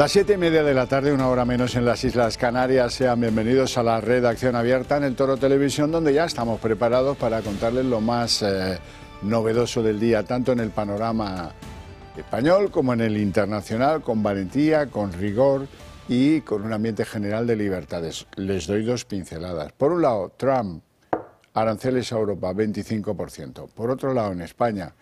Las 7:30 de la tarde, una hora menos en las Islas Canarias. Sean bienvenidos a la redacción abierta en el Toro Televisión, donde ya estamos preparados para contarles lo más novedoso del día, tanto en el panorama español como en el internacional, con valentía, con rigor y con un ambiente general de libertades. Les doy dos pinceladas. Por un lado, Trump, aranceles a Europa, 25%. Por otro lado, en España,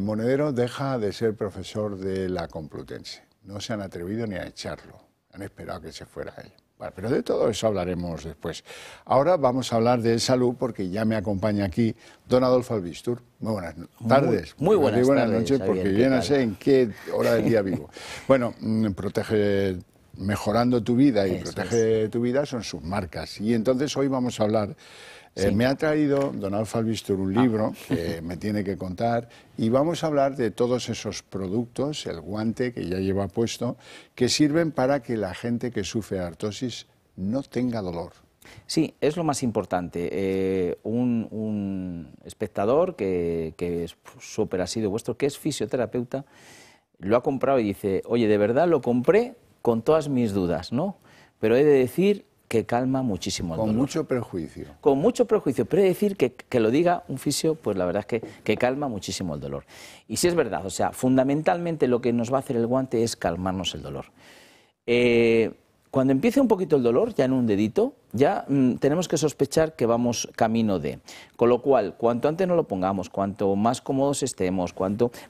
Monedero deja de ser profesor de la Complutense. No se han atrevido ni a echarlo, han esperado que se fuera él. Bueno, pero de todo eso hablaremos después. Ahora vamos a hablar de salud porque ya me acompaña aquí don Adolfo Albistur. Muy buenas tardes. Muy buenas tardes, noches, porque Xavier, yo no sé en qué hora del día vivo. Bueno, mejorando tu vida y protege tu vida son sus marcas. Y entonces hoy vamos a hablar. Me ha traído don Adolfo Albistur un libro que me tiene que contar y vamos a hablar de todos esos productos, el guante que ya lleva puesto, que sirven para que la gente que sufre de artrosis no tenga dolor. Sí, es lo más importante. Un espectador que es súper asiduo vuestro, que es fisioterapeuta, lo ha comprado y dice, oye, de verdad lo compré con todas mis dudas, ¿no? Pero he de decir que calma muchísimo el dolor. Con mucho prejuicio. Con mucho prejuicio, pero he de decir que lo diga un fisio, pues la verdad es que calma muchísimo el dolor. Y sí es verdad, o sea, fundamentalmente lo que nos va a hacer el guante es calmarnos el dolor. Cuando empiece un poquito el dolor, ya en un dedito, ya tenemos que sospechar que vamos camino de. Con lo cual, cuanto antes nos lo pongamos, cuanto más cómodos estemos,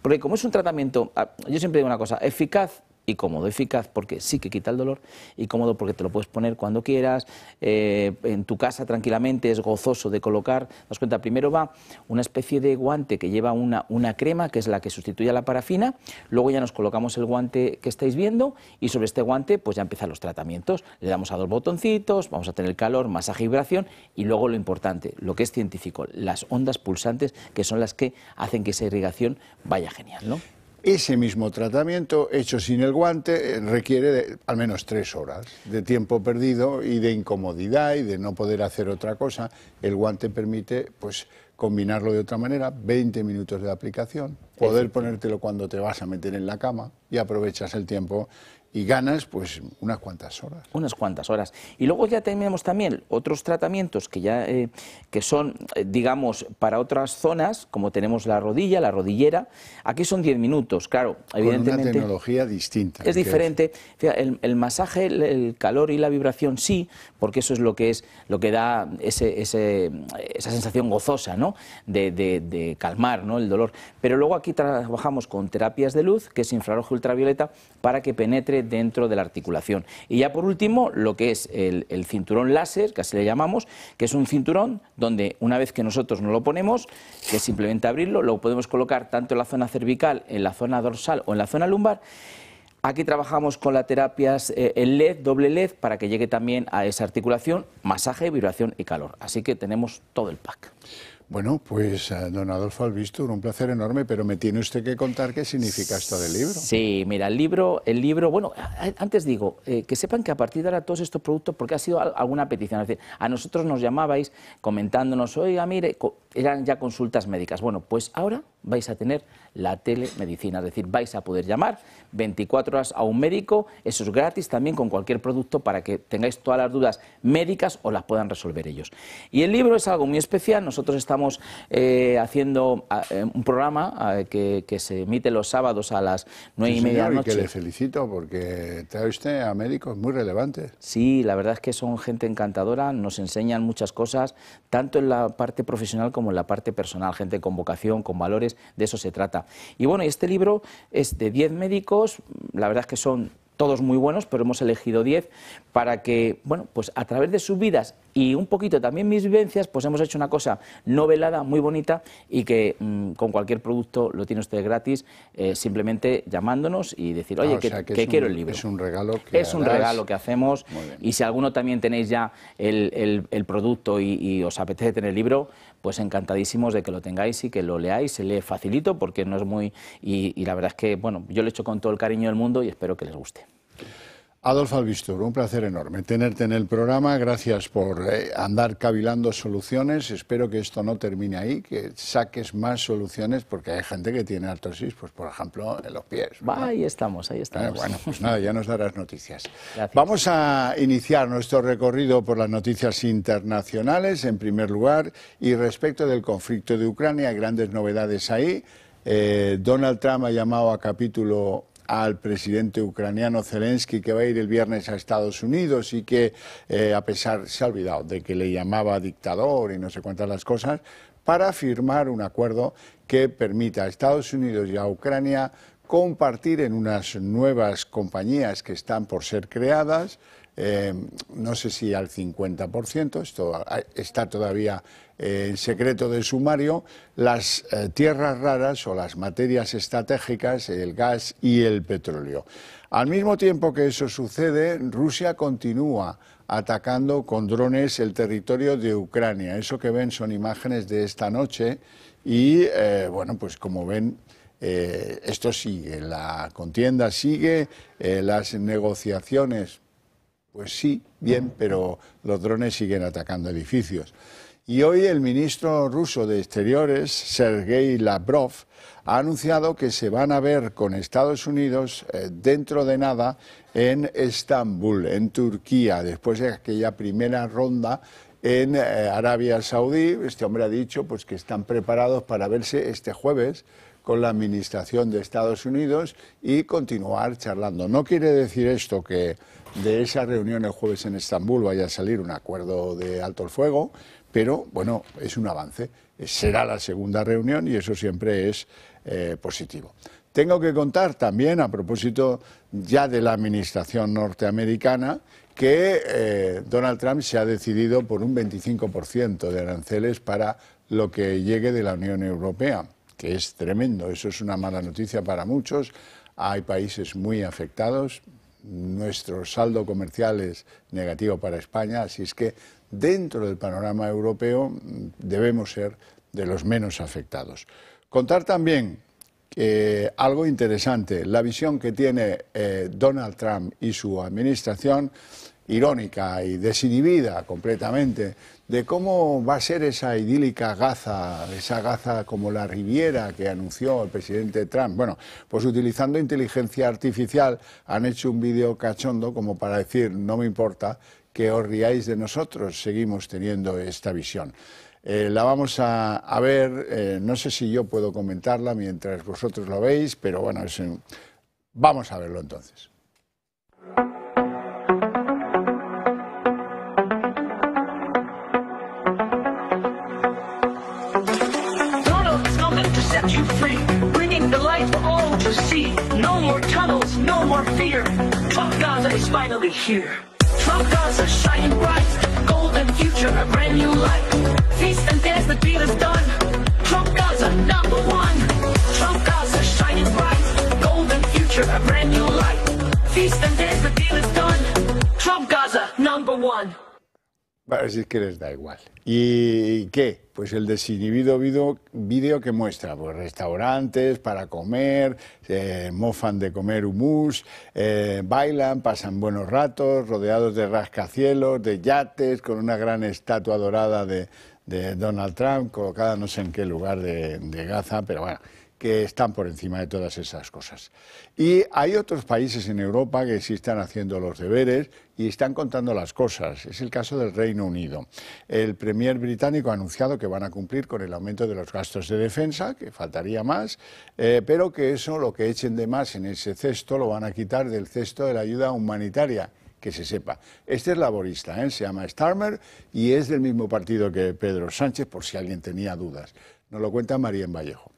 porque como es un tratamiento, yo siempre digo una cosa, eficaz y cómodo. Eficaz porque sí que quita el dolor y cómodo porque te lo puedes poner cuando quieras, en tu casa tranquilamente, es gozoso de colocar. Das cuenta, primero va una especie de guante que lleva una crema, que es la que sustituye a la parafina, luego ya nos colocamos el guante que estáis viendo y sobre este guante pues ya empiezan los tratamientos. Le damos a dos botoncitos, vamos a tener calor, masaje y vibración y luego lo importante, lo que es científico, las ondas pulsantes que son las que hacen que esa irrigación vaya genial, ¿no? Ese mismo tratamiento, hecho sin el guante, requiere de al menos 3 horas de tiempo perdido y de incomodidad y de no poder hacer otra cosa. El guante permite, pues, combinarlo de otra manera, 20 minutos de aplicación, poder ponértelo cuando te vas a meter en la cama y aprovechas el tiempo y ganas, pues, unas cuantas horas. Unas cuantas horas. Y luego ya tenemos también otros tratamientos que ya que son, digamos, para otras zonas, como tenemos la rodilla, la rodillera. Aquí son 10 minutos, claro, evidentemente. Con una tecnología distinta. Es diferente. Fíjate, el masaje, el calor y la vibración sí, porque eso es lo que da esa sensación gozosa, ¿no? de calmar, ¿no? El dolor. Pero luego aquí trabajamos con terapias de luz, que es infrarrojo ultravioleta, para que penetre dentro de la articulación. Y ya por último, lo que es el cinturón láser, que así le llamamos, que es un cinturón donde una vez que nosotros nos lo ponemos, que es simplemente abrirlo, lo podemos colocar tanto en la zona cervical, en la zona dorsal o en la zona lumbar. Aquí trabajamos con las terapias en LED, doble LED, para que llegue también a esa articulación, masaje, vibración y calor. Así que tenemos todo el pack. Bueno, pues don Adolfo Albistur, un placer enorme, pero me tiene usted que contar qué significa esto del libro. Sí, mira, el libro, bueno, antes digo, que sepan que a partir de ahora todos estos productos, porque ha sido alguna petición, es decir, a nosotros nos llamabais comentándonos, oiga, mire, eran ya consultas médicas. Bueno, pues ahora vais a tener la telemedicina, es decir, vais a poder llamar 24 horas a un médico, eso es gratis también con cualquier producto para que tengáis todas las dudas médicas o las puedan resolver ellos. Y el libro es algo muy especial, nosotros estamos haciendo un programa que se emite los sábados a las 9:30 de la noche. Y que le felicito porque trae usted a médicos muy relevantes. Sí, la verdad es que son gente encantadora, nos enseñan muchas cosas, tanto en la parte profesional como en la parte personal, gente con vocación, con valores, de eso se trata. Y bueno, este libro es de 10 médicos, la verdad es que son todos muy buenos, pero hemos elegido 10 para que, bueno, pues a través de sus vidas y un poquito también mis vivencias, pues hemos hecho una cosa novelada, muy bonita y que con cualquier producto lo tiene usted gratis, simplemente llamándonos y decir, oye, que quiero el libro. Es un regalo que hacemos y si alguno también tenéis ya el producto y os apetece tener el libro, pues encantadísimos de que lo tengáis y que lo leáis, se lee facilito porque no es muy... Y la verdad es que, bueno, yo lo he hecho con todo el cariño del mundo y espero que les guste. Adolfo Albistur, un placer enorme tenerte en el programa. Gracias por andar cavilando soluciones. Espero que esto no termine ahí, que saques más soluciones, porque hay gente que tiene artrosis, pues por ejemplo, en los pies, ¿verdad? Ahí estamos, ahí estamos. Bueno, pues nada, ya nos darás noticias. Gracias. Vamos a iniciar nuestro recorrido por las noticias internacionales, en primer lugar, y respecto del conflicto de Ucrania, hay grandes novedades ahí. Donald Trump ha llamado a capítulo al presidente ucraniano Zelensky, que va a ir el viernes a Estados Unidos y que, a pesar, se ha olvidado de que le llamaba dictador y no sé cuántas las cosas, para firmar un acuerdo que permita a Estados Unidos y a Ucrania compartir en unas nuevas compañías que están por ser creadas, no sé si al 50%, esto está todavía en secreto de sumario, las tierras raras o las materias estratégicas, el gas y el petróleo. Al mismo tiempo que eso sucede, Rusia continúa atacando con drones el territorio de Ucrania. Eso que ven son imágenes de esta noche y, bueno, pues como ven, esto sigue, la contienda sigue, las negociaciones, pues sí, bien, pero los drones siguen atacando edificios. Y hoy el ministro ruso de Exteriores, Sergei Lavrov, ha anunciado que se van a ver con Estados Unidos dentro de nada en Estambul, en Turquía, después de aquella primera ronda en Arabia Saudí. Este hombre ha dicho pues, que están preparados para verse este jueves con la administración de Estados Unidos y continuar charlando. No quiere decir esto que de esa reunión el jueves en Estambul vaya a salir un acuerdo de alto el fuego, pero bueno, es un avance. Será la segunda reunión y eso siempre es positivo. Tengo que contar también, a propósito ya de la administración norteamericana, que Donald Trump se ha decidido por un 25% de aranceles para lo que llegue de la Unión Europea, que es tremendo. Eso es una mala noticia para muchos. Hay países muy afectados. Nuestro saldo comercial es negativo para España, así es que dentro del panorama europeo debemos ser de los menos afectados. Contar también algo interesante, la visión que tiene Donald Trump y su administración, irónica y desinhibida completamente, de cómo va a ser esa idílica Gaza, esa Gaza como la Riviera que anunció el presidente Trump. Bueno, pues utilizando inteligencia artificial han hecho un vídeo cachondo como para decir, no me importa que os riáis de nosotros, seguimos teniendo esta visión. La vamos a ver, no sé si yo puedo comentarla mientras vosotros lo veis, pero bueno, vamos a verlo entonces. Set you free, bringing the light for all to see. No more tunnels, no more fear. Trump Gaza is finally here. Trump Gaza shining bright, golden future, a brand new light. Feast and dance, the deal is done. Trump Gaza number one. Trump Gaza shining bright, golden future, a brand new light. Feast and dance, the deal is done. Trump Gaza number one. Bueno, si es que les da igual. ¿Y qué? Pues el desinhibido vídeo que muestra pues, restaurantes para comer, mofan de comer hummus, bailan, pasan buenos ratos, rodeados de rascacielos, de yates, con una gran estatua dorada de Donald Trump, colocada no sé en qué lugar de Gaza, pero bueno, que están por encima de todas esas cosas. Y hay otros países en Europa que sí están haciendo los deberes y están contando las cosas. Es el caso del Reino Unido. El premier británico ha anunciado que van a cumplir con el aumento de los gastos de defensa, que faltaría más, pero que eso, lo que echen de más en ese cesto, lo van a quitar del cesto de la ayuda humanitaria, que se sepa. Este es laborista, se llama Starmer y es del mismo partido que Pedro Sánchez, por si alguien tenía dudas. Nos lo cuenta María en Vallejo.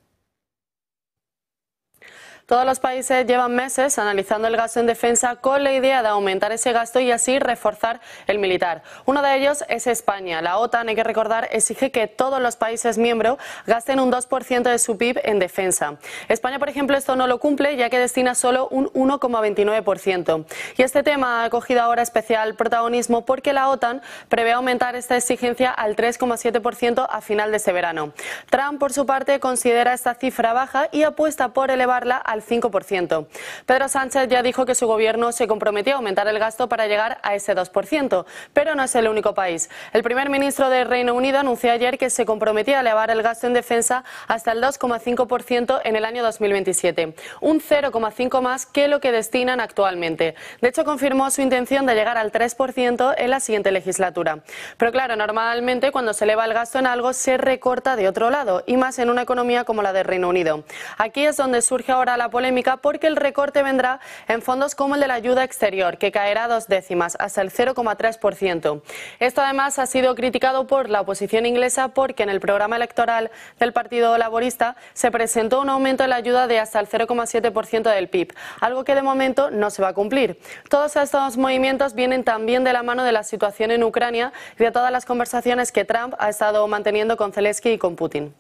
Todos los países llevan meses analizando el gasto en defensa con la idea de aumentar ese gasto y así reforzar el militar. Uno de ellos es España. La OTAN, hay que recordar, exige que todos los países miembros gasten un 2% de su PIB en defensa. España, por ejemplo, esto no lo cumple, ya que destina solo un 1,29%. Y este tema ha cogido ahora especial protagonismo porque la OTAN prevé aumentar esta exigencia al 3,7% a final de este verano. Trump, por su parte, considera esta cifra baja y apuesta por elevarla al 5%. Pedro Sánchez ya dijo que su gobierno se comprometió a aumentar el gasto para llegar a ese 2%, pero no es el único país. El primer ministro del Reino Unido anunció ayer que se comprometía a elevar el gasto en defensa hasta el 2,5% en el año 2027, un 0,5 más que lo que destinan actualmente. De hecho, confirmó su intención de llegar al 3% en la siguiente legislatura. Pero claro, normalmente cuando se eleva el gasto en algo se recorta de otro lado, y más en una economía como la del Reino Unido. Aquí es donde surge ahora la polémica, porque el recorte vendrá en fondos como el de la ayuda exterior, que caerá 2 décimas, hasta el 0,3%. Esto además ha sido criticado por la oposición inglesa, porque en el programa electoral del Partido Laborista se presentó un aumento de la ayuda de hasta el 0,7% del PIB, algo que de momento no se va a cumplir. Todos estos movimientos vienen también de la mano de la situación en Ucrania y de todas las conversaciones que Trump ha estado manteniendo con Zelensky y con Putin.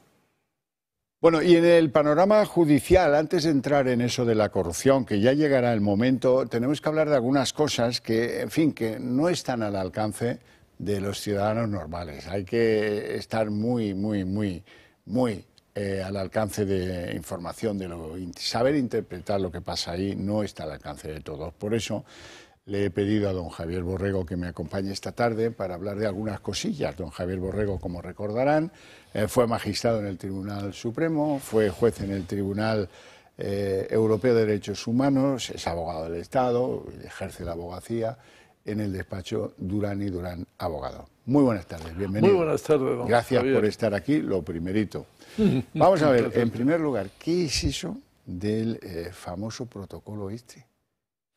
Bueno, y en el panorama judicial, antes de entrar en eso de la corrupción, que ya llegará el momento, tenemos que hablar de algunas cosas que, en fin, que no están al alcance de los ciudadanos normales. Hay que estar muy al alcance de información, saber interpretar lo que pasa ahí no está al alcance de todos. Por eso le he pedido a don Javier Borrego que me acompañe esta tarde para hablar de algunas cosillas. Don Javier Borrego, como recordarán, fue magistrado en el Tribunal Supremo, fue juez en el Tribunal Europeo de Derechos Humanos, es abogado del Estado, ejerce la abogacía en el despacho Durán y Durán Abogado. Muy buenas tardes, bienvenido. Muy buenas tardes, don Gracias Javier. por estar aquí, lo primerito. Vamos a ver, en primer lugar, ¿qué es eso del famoso protocolo este?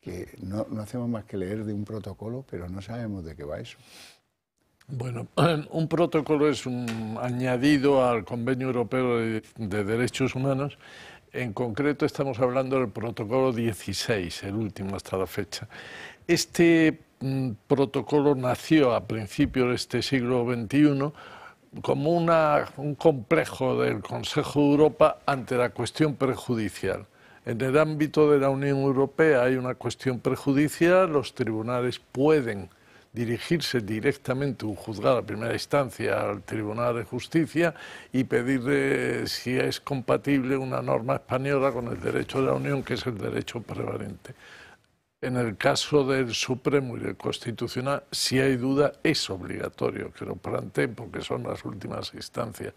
Que no hacemos más que leer de un protocolo, pero no sabemos de qué va eso. Bueno, un protocolo es un añadido al Convenio Europeo de Derechos Humanos. En concreto estamos hablando del protocolo 16, el último hasta la fecha. Este protocolo nació a principios de este siglo XXI como un complejo del Consejo de Europa ante la cuestión prejudicial. En el ámbito de la Unión Europea hay una cuestión prejudicial, los tribunales pueden dirigirse directamente un juzgado a primera instancia al Tribunal de Justicia y pedirle si es compatible una norma española con el derecho de la Unión, que es el derecho prevalente. En el caso del Supremo y del Constitucional, si hay duda, es obligatorio que lo planteen porque son las últimas instancias.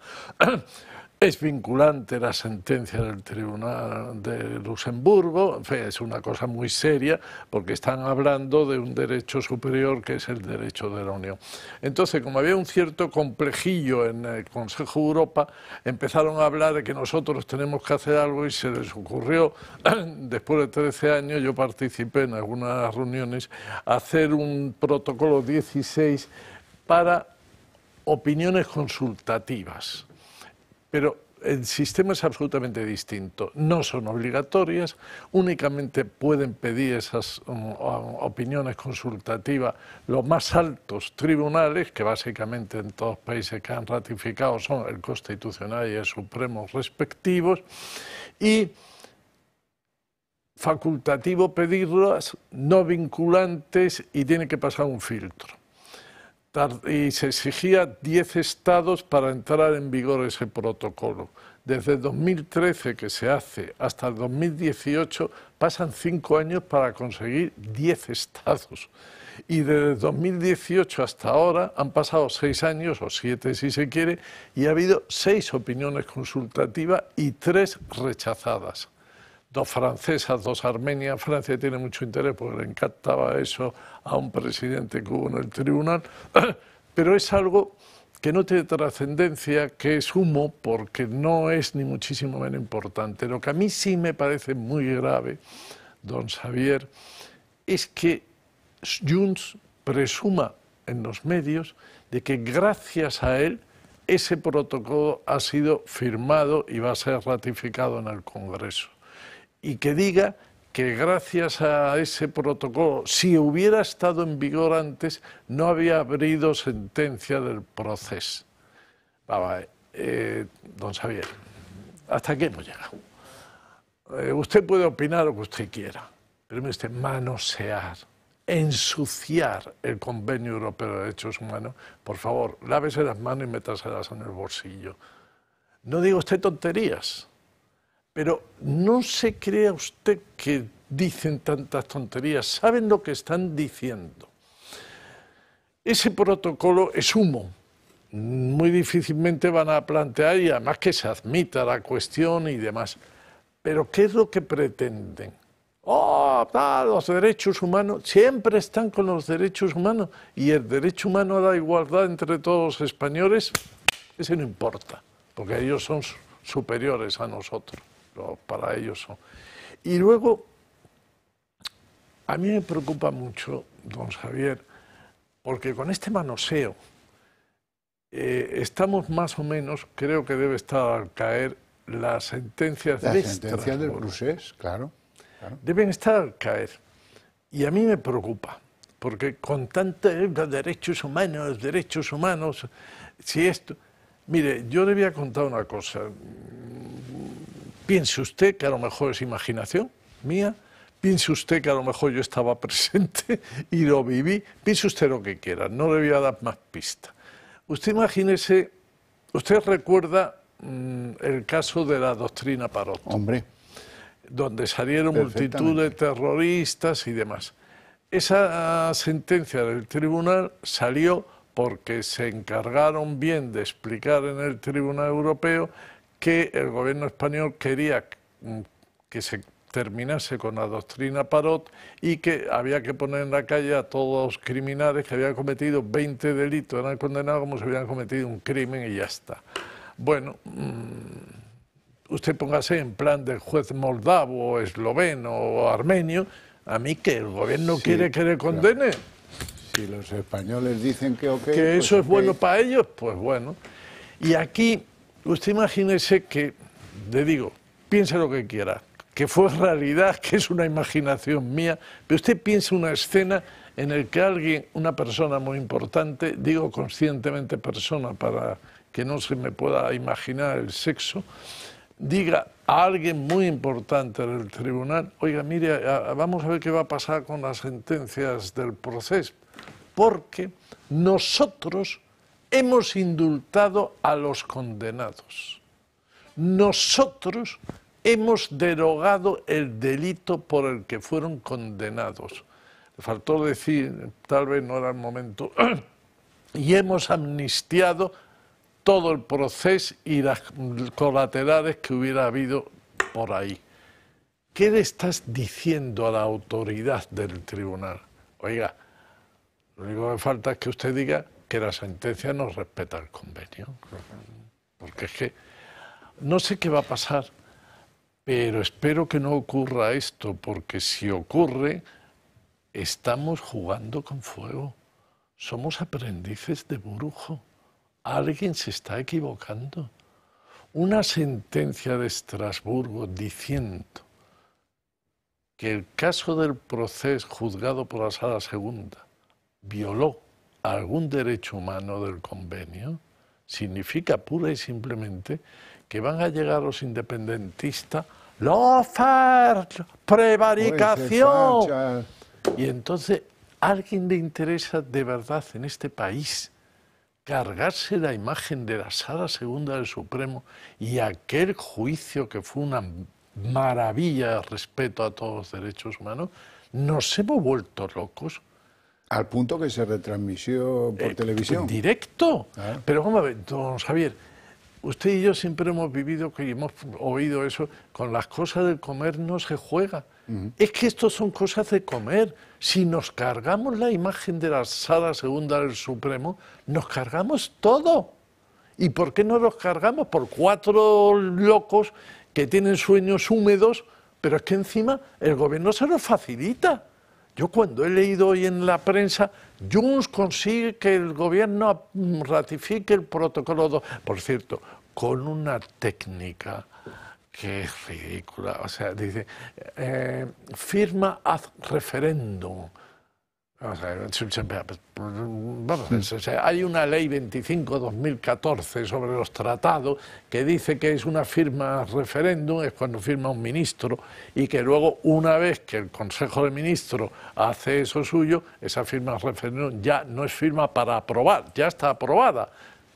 Es vinculante la sentencia del Tribunal de Luxemburgo, en fin, es una cosa muy seria porque están hablando de un derecho superior que es el derecho de la Unión. Entonces, como había un cierto complejillo en el Consejo de Europa, empezaron a hablar de que nosotros tenemos que hacer algo y se les ocurrió, después de 13 años, yo participé en algunas reuniones, hacer un protocolo 16 para opiniones consultativas. Pero el sistema es absolutamente distinto. No son obligatorias, únicamente pueden pedir esas opiniones consultativas los más altos tribunales, que básicamente en todos los países que han ratificado son el Constitucional y el Supremo respectivos, y facultativo pedirlas, no vinculantes, y tiene que pasar un filtro. Y se exigía 10 estados para entrar en vigor ese protocolo. Desde 2013 que se hace hasta el 2018 pasan 5 años para conseguir 10 estados. Y desde 2018 hasta ahora han pasado 6 años, o 7 si se quiere, y ha habido 6 opiniones consultativas y 3 rechazadas. 2 francesas, 2 armenias. Francia tiene mucho interés porque le encantaba eso a un presidente que hubo en el tribunal, pero es algo que no tiene trascendencia, que es humo, porque no es ni muchísimo menos importante. Lo que a mí sí me parece muy grave, don Xavier, es que Junts presuma en los medios de que gracias a él ese protocolo ha sido firmado y va a ser ratificado en el Congreso. Y que diga que gracias a ese protocolo, si hubiera estado en vigor antes, no había habido sentencia del proceso. Don Xavier, ¿hasta qué hemos llegado? Usted puede opinar lo que usted quiera, pero mire usted, manosear, ensuciar el Convenio Europeo de Derechos Humanos, por favor, lávese las manos y métaselas en el bolsillo. No diga usted tonterías. Pero no se crea usted que dicen tantas tonterías, saben lo que están diciendo. Ese protocolo es humo. Muy difícilmente van a plantear, y además que se admita la cuestión y demás. Pero ¿qué es lo que pretenden? Los derechos humanos, siempre están con los derechos humanos, y el derecho humano a la igualdad entre todos los españoles, ese no importa, porque ellos son superiores a nosotros, para ellos son. Y luego, a mí me preocupa mucho, don Javier, porque con este manoseo estamos más o menos, creo que debe estar al caer las sentencias de del Procés, claro. Deben estar al caer. Y a mí me preocupa, porque con tantos derechos humanos, si esto... Mire, yo le voy a contar una cosa. Piense usted que a lo mejor es imaginación mía, piense usted que a lo mejor yo estaba presente y lo viví, piense usted lo que quiera, no le voy a dar más pista. Usted imagínese, usted recuerda el caso de la doctrina Parot. Hombre. Donde salieron multitud de terroristas y demás. Esa sentencia del tribunal salió porque se encargaron bien de explicar en el Tribunal Europeo que el gobierno español quería que se terminase con la doctrina Parot y que había que poner en la calle a todos los criminales que habían cometido 20 delitos, eran condenados como si hubieran cometido un crimen y ya está. Bueno, usted póngase en plan del juez moldavo, o esloveno o armenio, a mí que el gobierno quiere que le condene. Claro. Si los españoles dicen que ok, que eso es bueno para ellos, pues bueno. Y aquí, usted imagínese que, le digo, piense lo que quiera, que fue realidad, que es una imaginación mía, pero usted piensa una escena en la que alguien, una persona muy importante, digo conscientemente persona para que no se me pueda imaginar el sexo, diga a alguien muy importante del tribunal, oiga, mire, vamos a ver qué va a pasar con las sentencias del proceso, porque nosotros hemos indultado a los condenados. Nosotros hemos derogado el delito por el que fueron condenados. Le faltó decir, tal vez no era el momento, y hemos amnistiado todo el proceso y las colaterales que hubiera habido por ahí. ¿Qué le estás diciendo a la autoridad del tribunal? Oiga, lo único que falta es que usted diga que la sentencia no respeta el convenio. Porque es que no sé qué va a pasar, pero espero que no ocurra esto, porque si ocurre, estamos jugando con fuego. Somos aprendices de brujo. Alguien se está equivocando. Una sentencia de Estrasburgo diciendo que el caso del proceso juzgado por la Sala Segunda violó algún derecho humano del convenio, significa pura y simplemente que van a llegar los independentistas, prevaricación. Y entonces, ¿a alguien le interesa de verdad en este país cargarse la imagen de la Sala Segunda del Supremo y aquel juicio que fue una maravilla de respeto a todos los derechos humanos? ¿Nos hemos vuelto locos? Al punto que se retransmitió por televisión. En directo. Pero vamos a ver, don Javier, usted y yo siempre hemos vivido y hemos oído eso, con las cosas del comer no se juega. Es que esto son cosas de comer. Si nos cargamos la imagen de la Sala Segunda del Supremo, nos cargamos todo. ¿Y por qué no los cargamos? Por 4 locos que tienen sueños húmedos, pero es que encima el gobierno se los facilita. Yo cuando he leído hoy en la prensa, Junts consigue que el gobierno ratifique el protocolo 2. Por cierto, con una técnica que es ridícula. O sea, dice, firma ad referéndum. O sea, hay una ley 25/2014 sobre los tratados que dice que es una firma referéndum, es cuando firma un ministro, y que luego, una vez que el Consejo de Ministros hace eso suyo, esa firma referéndum ya no es firma para aprobar, ya está aprobada.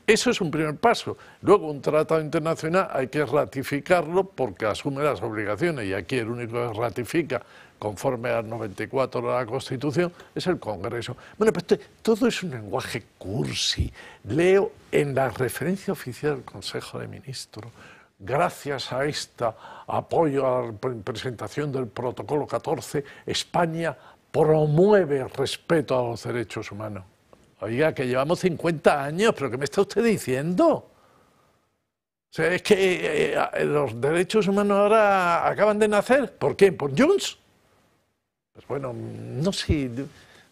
Eso es un primer paso. Luego, un tratado internacional hay que ratificarlo porque asume las obligaciones, y aquí el único que ratifica conforme al 94 de la Constitución es el Congreso. Bueno, pues todo es un lenguaje cursi. Leo en la referencia oficial del Consejo de Ministros: gracias a este apoyo a la presentación del Protocolo 14, España promueve el respeto a los derechos humanos. Oiga, que llevamos 50 años, ¿pero qué me está usted diciendo? O sea, es que los derechos humanos ahora acaban de nacer. ¿Por qué? ¿Por Junts? Pues bueno, no sé,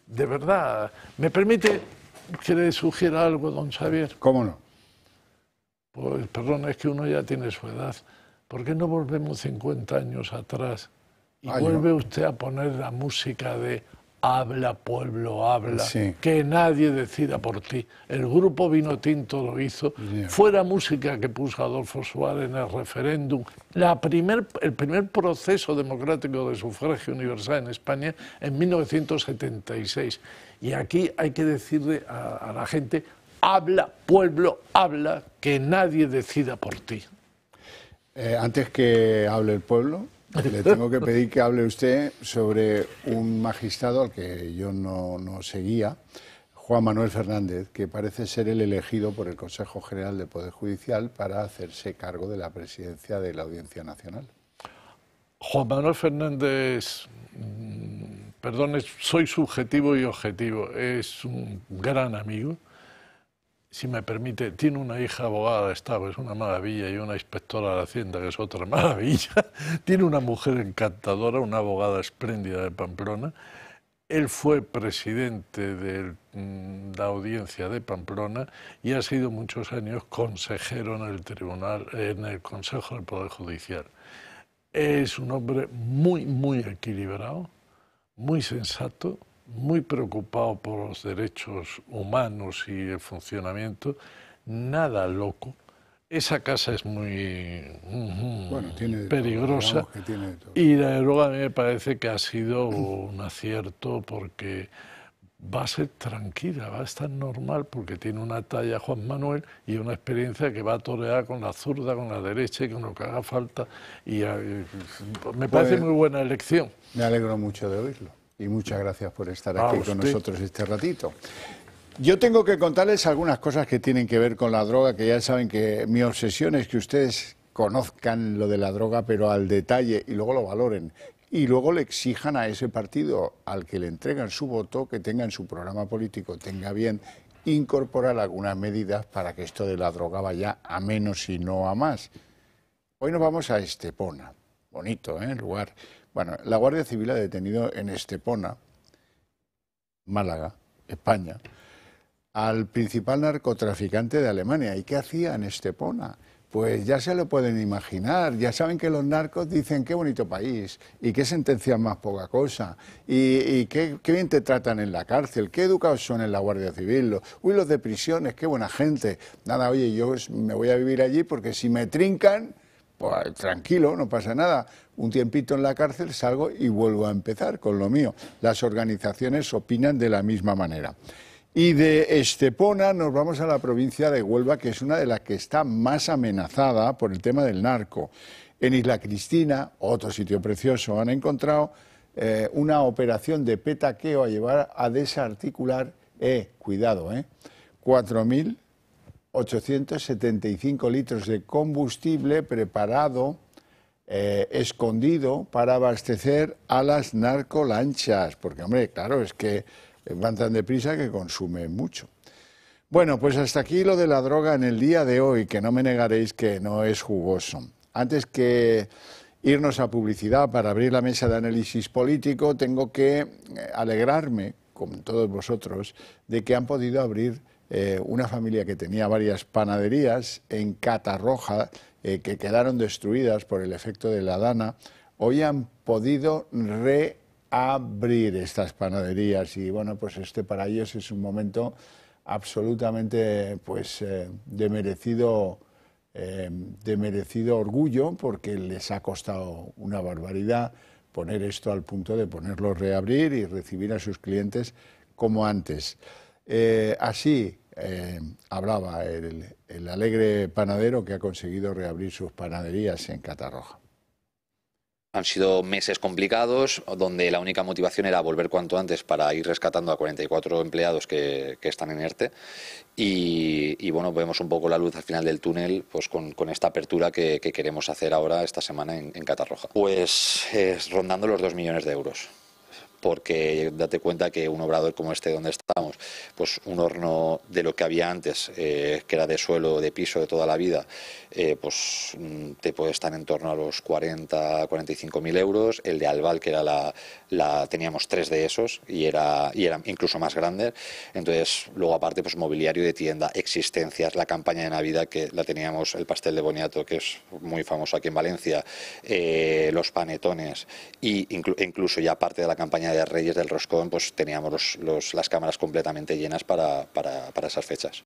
de verdad. ¿Me permite que le sugiera algo, don Xavier? ¿Cómo no? Pues perdón, es que uno ya tiene su edad. ¿Por qué no volvemos 50 años atrás y vuelve usted a poner la música de Habla, pueblo, habla, sí, que nadie decida por ti? El grupo Vino Tinto lo hizo. Fue la música que puso Adolfo Suárez en el referéndum. El primer proceso democrático de sufragio universal en España en 1976. Y aquí hay que decirle a la gente: habla, pueblo, habla, que nadie decida por ti. Antes que hable el pueblo, le tengo que pedir que hable usted sobre un magistrado al que yo no seguía, Juan Manuel Fernández, que parece ser el elegido por el Consejo General del Poder Judicial para hacerse cargo de la presidencia de la Audiencia Nacional. Juan Manuel Fernández, perdón, soy subjetivo y objetivo, es un gran amigo. Si me permite, tiene una hija abogada de Estado, es una maravilla, y una inspectora de Hacienda, que es otra maravilla. Tiene una mujer encantadora, una abogada espléndida de Pamplona. Él fue presidente de la Audiencia de Pamplona y ha sido muchos años consejero en el Consejo del Poder Judicial. Es un hombre muy equilibrado, muy sensato, muy preocupado por los derechos humanos y el funcionamiento, nada loco. Esa casa es muy peligrosa, y luego a mí me parece que ha sido un acierto, porque va a ser tranquila, va a estar normal, porque tiene una talla Juan Manuel y una experiencia que va a torear con la zurda, con la derecha y con lo que haga falta, y me parece muy buena elección. Me alegro mucho de oírlo. Y muchas gracias por estar aquí con nosotros este ratito. Yo tengo que contarles algunas cosas que tienen que ver con la droga, que ya saben que mi obsesión es que ustedes conozcan lo de la droga, pero al detalle, y luego lo valoren. Y luego le exijan a ese partido al que le entregan su voto que tenga en su programa político, tenga bien incorporar algunas medidas para que esto de la droga vaya a menos y no a más. Hoy nos vamos a Estepona. Bonito, ¿eh? El lugar. Bueno, la Guardia Civil ha detenido en Estepona, Málaga, España, al principal narcotraficante de Alemania. ¿Y qué hacía en Estepona? Pues ya se lo pueden imaginar. Ya saben que los narcos dicen: qué bonito país, y qué sentencias más poca cosa, y qué bien te tratan en la cárcel, qué educados son en la Guardia Civil, uy, los de prisiones, qué buena gente. Nada, oye, yo me voy a vivir allí porque si me trincan, pues tranquilo, no pasa nada. Un tiempito en la cárcel, salgo y vuelvo a empezar con lo mío. Las organizaciones opinan de la misma manera. Y de Estepona nos vamos a la provincia de Huelva, que es una de las que está más amenazada por el tema del narco. En Isla Cristina, otro sitio precioso, han encontrado una operación de petaqueo a llevar a desarticular, cuidado, 4.875 litros de combustible preparado, escondido para abastecer a las narcolanchas, porque, hombre, claro, es que van tan deprisa que consumen mucho. Bueno, pues hasta aquí lo de la droga en el día de hoy, que no me negaréis que no es jugoso. Antes que irnos a publicidad para abrir la mesa de análisis político, tengo que alegrarme, con todos vosotros, de que han podido abrir una familia que tenía varias panaderías en Catarroja, que quedaron destruidas por el efecto de la Dana. Hoy han podido reabrir estas panaderías, y bueno, pues para ellos es un momento absolutamente de merecido orgullo, porque les ha costado una barbaridad poner esto al punto de ponerlo reabrir y recibir a sus clientes como antes. Así hablaba el alegre panadero que ha conseguido reabrir sus panaderías en Catarroja. Han sido meses complicados, donde la única motivación era volver cuanto antes para ir rescatando a 44 empleados que están en ERTE. Y bueno, vemos un poco la luz al final del túnel, pues con esta apertura que queremos hacer ahora esta semana en Catarroja. Pues rondando los 2 millones de euros. Porque date cuenta que un obrador como este donde estamos, pues un horno de lo que había antes, que era de suelo, de piso de toda la vida, pues te puede estar en torno a los 45.000 euros. El de Albal, que era teníamos 3 de esos y era incluso más grande. Entonces, luego aparte, pues mobiliario de tienda, existencias, la campaña de Navidad que la teníamos, el pastel de boniato, que es muy famoso aquí en Valencia, los panetones, y incluso ya parte de la campaña de Reyes del Roscón, pues teníamos las cámaras completamente llenas para esas fechas.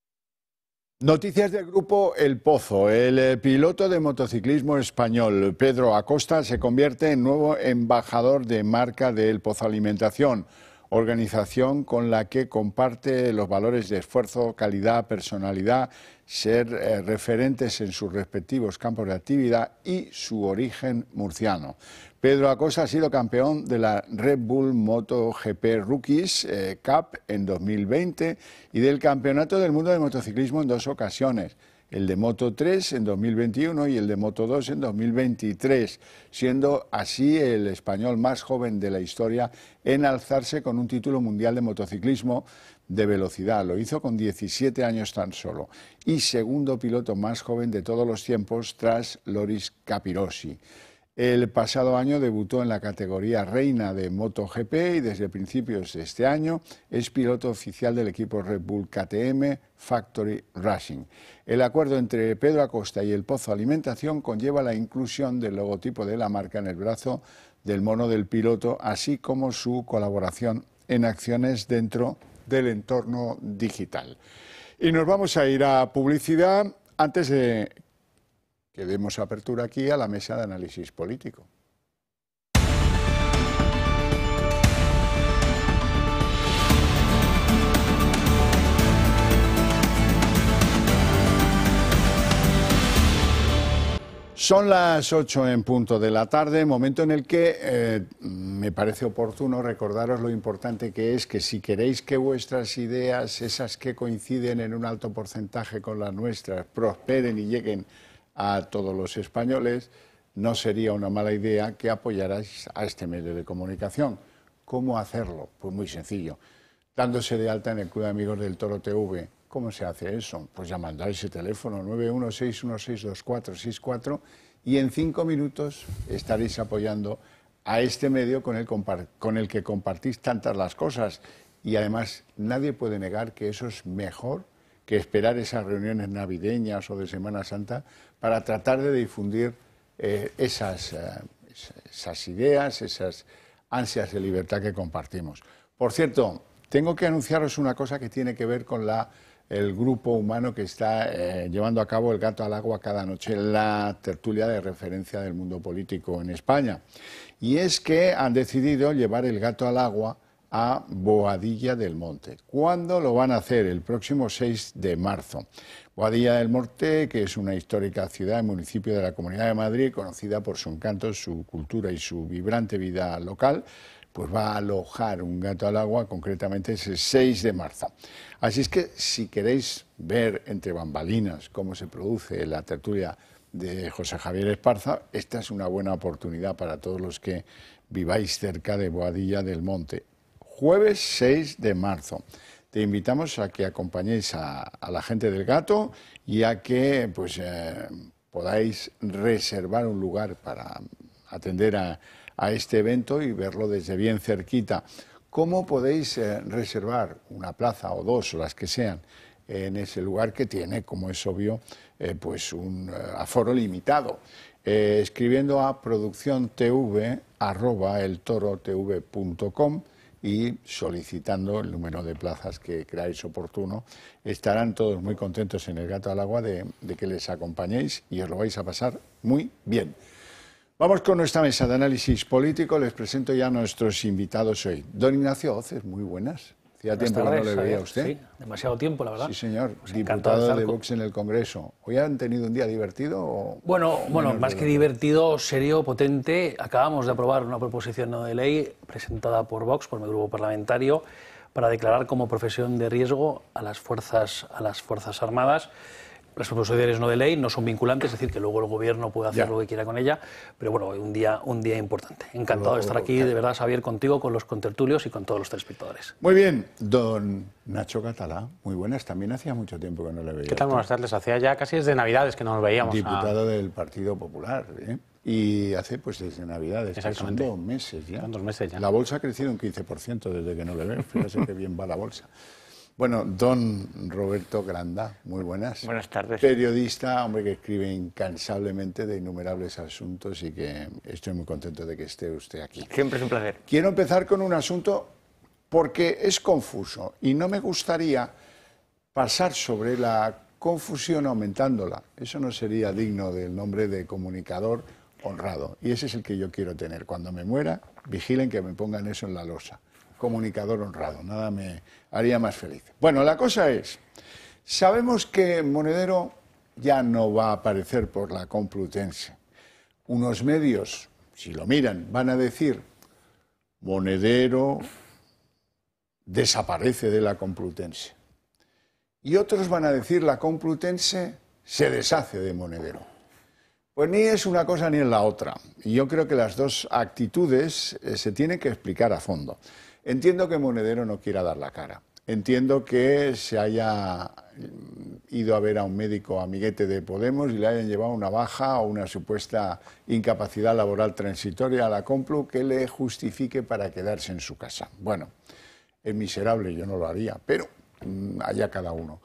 Noticias del grupo El Pozo. El piloto de motociclismo español Pedro Acosta se convierte en nuevo embajador de marca de El Pozo Alimentación, organización con la que comparte los valores de esfuerzo, calidad, personalidad, ser referentes en sus respectivos campos de actividad y su origen murciano. Pedro Acosta ha sido campeón de la Red Bull MotoGP Rookies Cup en 2020 y del Campeonato del Mundo de Motociclismo en 2 ocasiones, el de Moto3 en 2021 y el de Moto2 en 2023, siendo así el español más joven de la historia en alzarse con un título mundial de motociclismo de velocidad. Lo hizo con 17 años tan solo y segundo piloto más joven de todos los tiempos tras Loris Capirossi. El pasado año debutó en la categoría reina de MotoGP y desde principios de este año es piloto oficial del equipo Red Bull KTM Factory Racing. El acuerdo entre Pedro Acosta y El Pozo Alimentación conlleva la inclusión del logotipo de la marca en el brazo del mono del piloto, así como su colaboración en acciones dentro del entorno digital. Y nos vamos a ir a publicidad antes de que demos apertura aquí a la mesa de análisis político. Son las 8 en punto de la tarde, momento en el que me parece oportuno recordaros lo importante que es que si queréis que vuestras ideas, esas que coinciden en un alto porcentaje con las nuestras, prosperen y lleguen a todos los españoles, no sería una mala idea que apoyarais a este medio de comunicación. ¿Cómo hacerlo? Pues muy sencillo, dándose de alta en el Club de Amigos del Toro TV. ¿Cómo se hace eso? Pues llamando a ese teléfono 916162464 y en 5 minutos estaréis apoyando a este medio con el que compartís tantas las cosas. Y además nadie puede negar que eso es mejor que esperar esas reuniones navideñas o de Semana Santa para tratar de difundir esas ideas, esas ansias de libertad que compartimos. Por cierto, tengo que anunciaros una cosa que tiene que ver con el grupo humano que está llevando a cabo El Gato al Agua cada noche, la tertulia de referencia del mundo político en España. Y es que han decidido llevar El Gato al Agua a Boadilla del Monte. ¿Cuándo lo van a hacer? El próximo 6 de marzo. Boadilla del Monte, que es una histórica ciudad y municipio de la Comunidad de Madrid, conocida por su encanto, su cultura y su vibrante vida local, pues va a alojar un gato al agua, concretamente ese 6 de marzo. Así es que si queréis ver entre bambalinas cómo se produce la tertulia de José Javier Esparza, esta es una buena oportunidad para todos los que viváis cerca de Boadilla del Monte. Jueves 6 de marzo. Te invitamos a que acompañéis a la gente del Gato y a que podáis reservar un lugar para atender a este evento y verlo desde bien cerquita. ¿Cómo podéis reservar una plaza o 2 o las que sean en ese lugar que tiene, como es obvio, un aforo limitado? Escribiendo a producciontv@eltorotv.com y solicitando el número de plazas que creáis oportuno. Estarán todos muy contentos en El Gato al Agua de que les acompañéis y os lo vais a pasar muy bien. Vamos con nuestra mesa de análisis político. Les presento ya a nuestros invitados hoy. Don Ignacio Oces, muy buenas. Hacía tiempo que no le veía a usted. Sí, demasiado tiempo, la verdad. Sí, señor, Pues diputado de Vox en el Congreso. ¿Hoy han tenido un día divertido? O Bueno, más que divertido, serio, potente. Acabamos de aprobar una proposición no de ley presentada por Vox, por mi grupo parlamentario, para declarar como profesión de riesgo a las Fuerzas Armadas. Las proposiciones no de ley no son vinculantes, es decir, que luego el Gobierno puede hacer lo que quiera con ella, pero bueno, un día importante. Encantado de estar aquí, de verdad, Xavier, contigo, con los contertulios y con todos los telespectadores. Muy bien, don Nacho Catalá, muy buenas, también hacía mucho tiempo que no le veía. ¿Qué tal? Buenas tardes, hacía ya casi desde Navidades que no nos veíamos. Diputado del Partido Popular, ¿eh? Y hace pues desde Navidades, exactamente. Son 2 meses ya. Son 2 meses ya. La bolsa ha crecido un 15% desde que no le veo, fíjese qué bien va la bolsa. Bueno, don Roberto Granda, muy buenas. Buenas tardes. Periodista, hombre que escribe incansablemente de innumerables asuntos y que estoy muy contento de que esté usted aquí. Siempre es un placer. Quiero empezar con un asunto porque es confuso y no me gustaría pasar sobre la confusión aumentándola. Eso no sería digno del nombre de comunicador honrado. Y ese es el que yo quiero tener. Cuando me muera, vigilen que me pongan eso en la losa. Comunicador honrado, nada me haría más feliz. Bueno, la cosa es, sabemos que Monedero ya no va a aparecer por la Complutense. Unos medios, si lo miran, van a decir, Monedero desaparece de la Complutense. Y otros van a decir, la Complutense se deshace de Monedero. Pues ni es una cosa ni es la otra. Y yo creo que las dos actitudes se tienen que explicar a fondo. Entiendo que Monedero no quiera dar la cara. Entiendo que se haya ido a ver a un médico amiguete de Podemos y le hayan llevado una baja o una supuesta incapacidad laboral transitoria a la Complu que le justifique para quedarse en su casa. Bueno, es miserable, yo no lo haría, pero allá cada uno.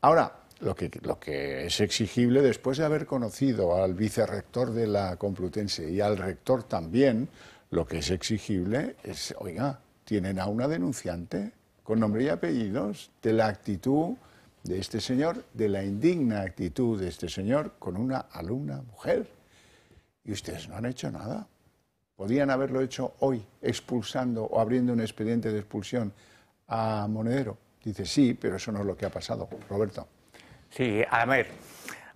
Ahora, lo que es exigible después de haber conocido al vicerrector de la Complutense y al rector también, lo que es exigible es, oiga, tienen a una denunciante con nombre y apellidos de la actitud de este señor, de la indigna actitud de este señor con una alumna mujer. Y ustedes no han hecho nada. Podían haberlo hecho hoy, expulsando o abriendo un expediente de expulsión a Monedero. Dice, sí, pero eso no es lo que ha pasado. Roberto. Sí, a ver,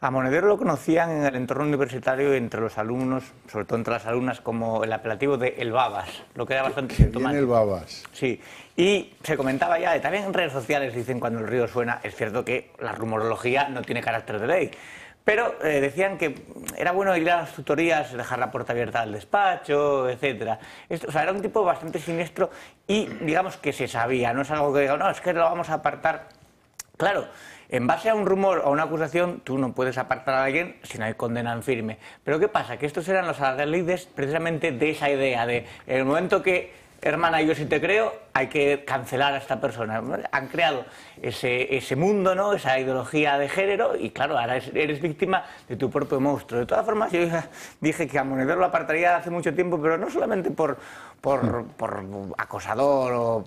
a Monedero lo conocían en el entorno universitario entre los alumnos, sobre todo entre las alumnas, como el apelativo de El Babas, lo que era bastante sintomático. Bien El Babas. Sí, y se comentaba ya, también en redes sociales dicen cuando el río suena, es cierto que la rumorología no tiene carácter de ley, pero decían que era bueno ir a las tutorías, dejar la puerta abierta al despacho, etcétera. O sea, era un tipo bastante siniestro y digamos que se sabía, no es algo que diga, no, es que lo vamos a apartar. Claro, en base a un rumor o a una acusación, tú no puedes apartar a alguien si no hay condena en firme. Pero ¿qué pasa? Que estos eran los adalides precisamente de esa idea, de en el momento que, hermana, yo sí te creo, hay que cancelar a esta persona. Han creado ese mundo, ¿no? Esa ideología de género y claro, ahora eres víctima de tu propio monstruo. De todas formas, yo dije que a Monedero lo apartaría hace mucho tiempo, pero no solamente por acosador,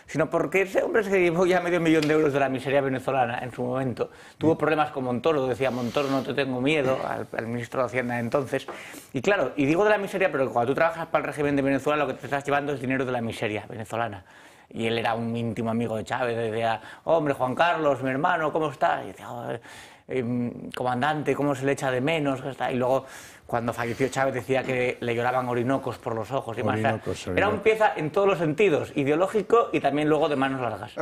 sino porque ese hombre se llevó ya $500.000 de euros de la miseria venezolana en su momento. Tuvo problemas con Montoro, decía Montoro, no te tengo miedo, al ministro de Hacienda de entonces. Y claro, y digo de la miseria, pero cuando tú trabajas para el régimen de Venezuela, lo que te estás llevando es dinero de la miseria venezolana. Y él era un íntimo amigo de Chávez, decía, hombre, Juan Carlos, mi hermano, ¿cómo está? Y decía, oh, comandante, ¿cómo se le echa de menos? Y luego, cuando falleció Chávez, decía que le lloraban orinocos por los ojos y más. Era un pieza en todos los sentidos, ideológico y también luego de manos largas.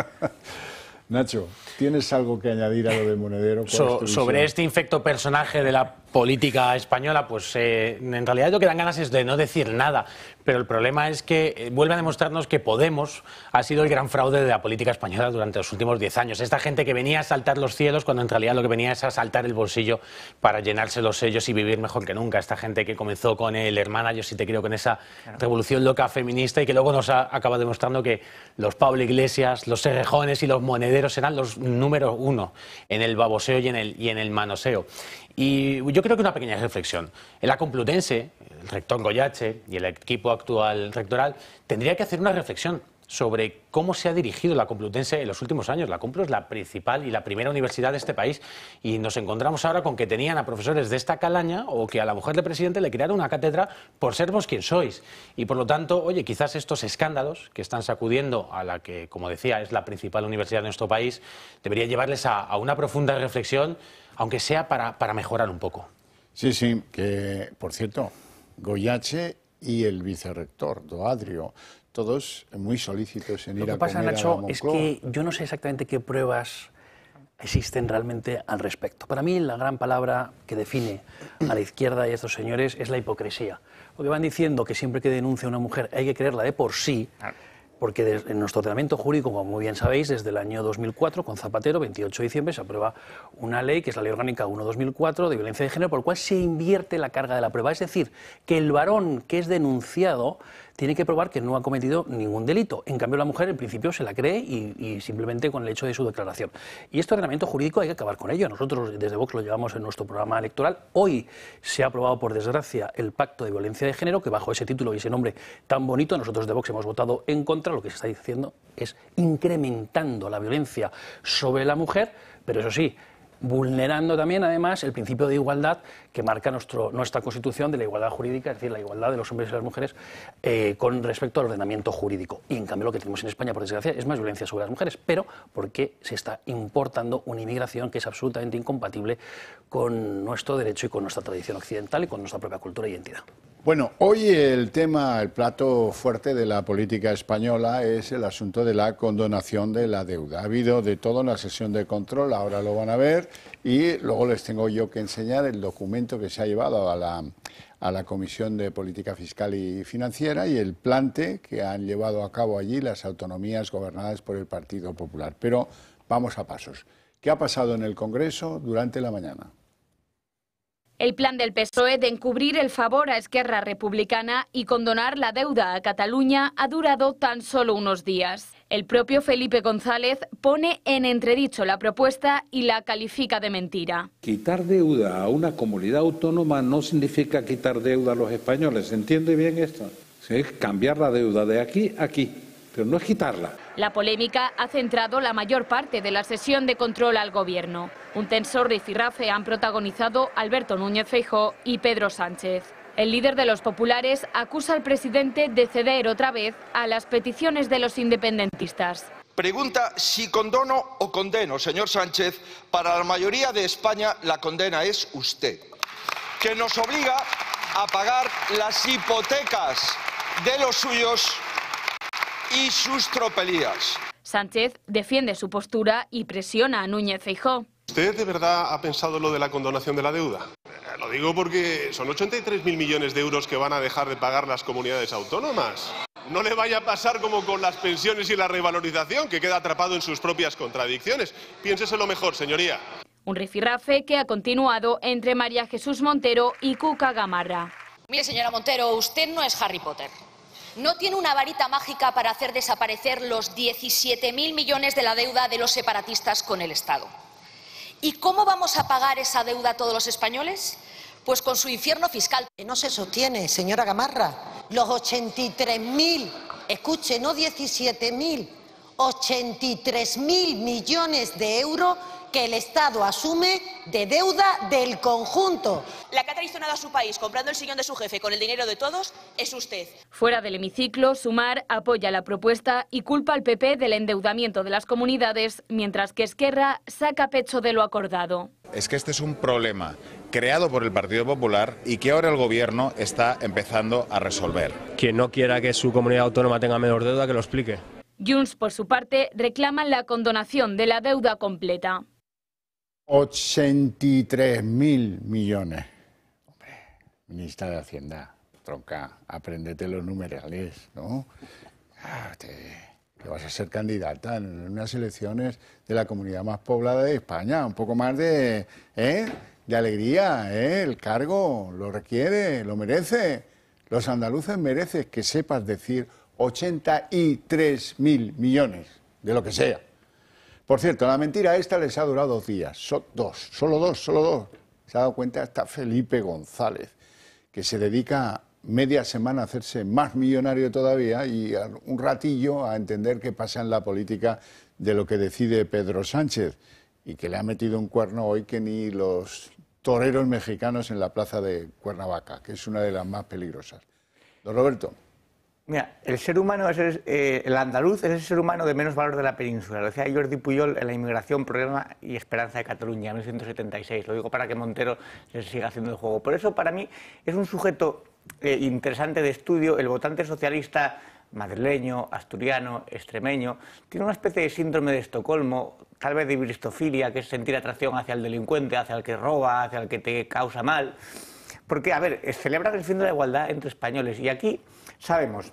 Nacho, ¿tienes algo que añadir a lo de Monedero? Sobre este infecto personaje de la política española, pues en realidad lo que dan ganas es de no decir nada, pero el problema es que vuelve a demostrarnos que Podemos ha sido el gran fraude de la política española durante los últimos 10 años. Esta gente que venía a saltar los cielos cuando en realidad lo que venía es a saltar el bolsillo para llenarse los sellos y vivir mejor que nunca. Esta gente que comenzó con el hermana, yo sí te creo, con esa revolución loca feminista y que luego nos acaba demostrando que los Pablo Iglesias, los Errejones y los Monederos eran los número 1 en el baboseo y en el manoseo. Y yo creo que una pequeña reflexión. En la Complutense, el rector Goyache y el equipo actual rectoral tendría que hacer una reflexión. sobre cómo se ha dirigido la Complutense en los últimos años. La Complu es la principal y la primera universidad de este país y nos encontramos ahora con que tenían a profesores de esta calaña o que a la mujer del presidente le crearon una cátedra por ser vos quien sois. Y por lo tanto, oye, quizás estos escándalos que están sacudiendo a la que, como decía, es la principal universidad de nuestro país, debería llevarles a una profunda reflexión, aunque sea para mejorar un poco. Sí, sí, que por cierto, Goyache y el vicerrector, Doadrio, todos muy solícitos en ir a comer a la Moncloa. Lo que pasa, Nacho, es que yo no sé exactamente qué pruebas existen realmente al respecto. Para mí la gran palabra que define a la izquierda y a estos señores es la hipocresía. Porque van diciendo que siempre que denuncia a una mujer hay que creerla de por sí, porque en nuestro ordenamiento jurídico, como muy bien sabéis, desde el año 2004, con Zapatero, 28 de diciembre, se aprueba una ley, que es la Ley Orgánica 1/2004, de violencia de género, por la cual se invierte la carga de la prueba. Es decir, que el varón que es denunciado tiene que probar que no ha cometido ningún delito. En cambio, la mujer, en principio, se la cree y simplemente con el hecho de su declaración. Y este ordenamiento jurídico hay que acabar con ello. Nosotros, desde Vox, lo llevamos en nuestro programa electoral. Hoy se ha aprobado, por desgracia, el Pacto de Violencia de Género, que bajo ese título y ese nombre tan bonito, nosotros de Vox hemos votado en contra. Lo que se está diciendo es incrementando la violencia sobre la mujer, pero eso sí, vulnerando también, además, el principio de igualdad que marca nuestra Constitución de la igualdad jurídica, es decir, la igualdad de los hombres y las mujeres con respecto al ordenamiento jurídico. Y, en cambio, lo que tenemos en España, por desgracia, es más violencia sobre las mujeres, pero porque se está importando una inmigración que es absolutamente incompatible con nuestro derecho y con nuestra tradición occidental y con nuestra propia cultura e identidad. Bueno, hoy el plato fuerte de la política española es el asunto de la condonación de la deuda. Ha habido de todo en la sesión de control, ahora lo van a ver, y luego les tengo yo que enseñar el documento que se ha llevado a la Comisión de Política Fiscal y Financiera y el plante que han llevado a cabo allí las autonomías gobernadas por el Partido Popular. Pero vamos a pasos. ¿Qué ha pasado en el Congreso durante la mañana? El plan del PSOE de encubrir el favor a Esquerra Republicana y condonar la deuda a Cataluña ha durado tan solo unos días. El propio Felipe González pone en entredicho la propuesta y la califica de mentira. Quitar deuda a una comunidad autónoma no significa quitar deuda a los españoles. ¿Se entiende bien esto? Es cambiar la deuda de aquí a aquí, pero no es quitarla. La polémica ha centrado la mayor parte de la sesión de control al Gobierno. Un tenso rifirrafe han protagonizado Alberto Núñez Feijóo y Pedro Sánchez. El líder de los populares acusa al presidente de ceder otra vez a las peticiones de los independentistas. Pregunta si condono o condeno, señor Sánchez. Para la mayoría de España la condena es usted, que nos obliga a pagar las hipotecas de los suyos y sus tropelías. Sánchez defiende su postura y presiona a Núñez Feijóo. ¿Usted de verdad ha pensado lo de la condonación de la deuda? Lo digo porque son 83.000 millones de euros que van a dejar de pagar las comunidades autónomas. No le vaya a pasar como con las pensiones y la revalorización, que queda atrapado en sus propias contradicciones. Piénseselo mejor, señoría. Un rifirrafe que ha continuado entre María Jesús Montero y Cuca Gamarra. Mire, señora Montero, usted no es Harry Potter. No tiene una varita mágica para hacer desaparecer los 17.000 millones de la deuda de los separatistas con el Estado. ¿Y cómo vamos a pagar esa deuda a todos los españoles? Pues con su infierno fiscal. No se sostiene, señora Gamarra. Los 83.000, escuche, no 17.000, 83.000 millones de euros que el Estado asume de deuda del conjunto. La que ha traicionado a su país comprando el sillón de su jefe con el dinero de todos es usted. Fuera del hemiciclo, Sumar apoya la propuesta y culpa al PP del endeudamiento de las comunidades, mientras que Esquerra saca pecho de lo acordado. Es que este es un problema creado por el Partido Popular y que ahora el Gobierno está empezando a resolver. Quien no quiera que su comunidad autónoma tenga menor deuda, que lo explique. Junts, por su parte, reclaman la condonación de la deuda completa. 83.000 millones. Hombre, ministra de Hacienda, tronca, apréndete los numerales, ¿no? Que vas a ser candidata en unas elecciones de la comunidad más poblada de España. Un poco más de alegría, el cargo lo requiere, lo merece. Los andaluces merecen que sepas decir 83.000 millones, de lo que sea. Por cierto, la mentira esta les ha durado 2 días, solo dos. Se ha dado cuenta hasta Felipe González, que se dedica media semana a hacerse más millonario todavía y un ratillo a entender qué pasa en la política de lo que decide Pedro Sánchez, y que le ha metido un cuerno hoy que ni los toreros mexicanos en la plaza de Cuernavaca, que es una de las más peligrosas. Don Roberto. Mira, el ser humano, el andaluz es el ser humano de menos valor de la península. Lo decía Jordi Pujol en La inmigración, problema y esperanza de Cataluña, 1976. Lo digo para que Montero se siga haciendo el juego. Por eso, para mí, es un sujeto interesante de estudio. El votante socialista madrileño, asturiano, extremeño, tiene una especie de síndrome de Estocolmo, tal vez de bristofilia, que es sentir atracción hacia el delincuente, hacia el que roba, hacia el que te causa mal. Porque, a ver, celebran el fin de la igualdad entre españoles. Y aquí sabemos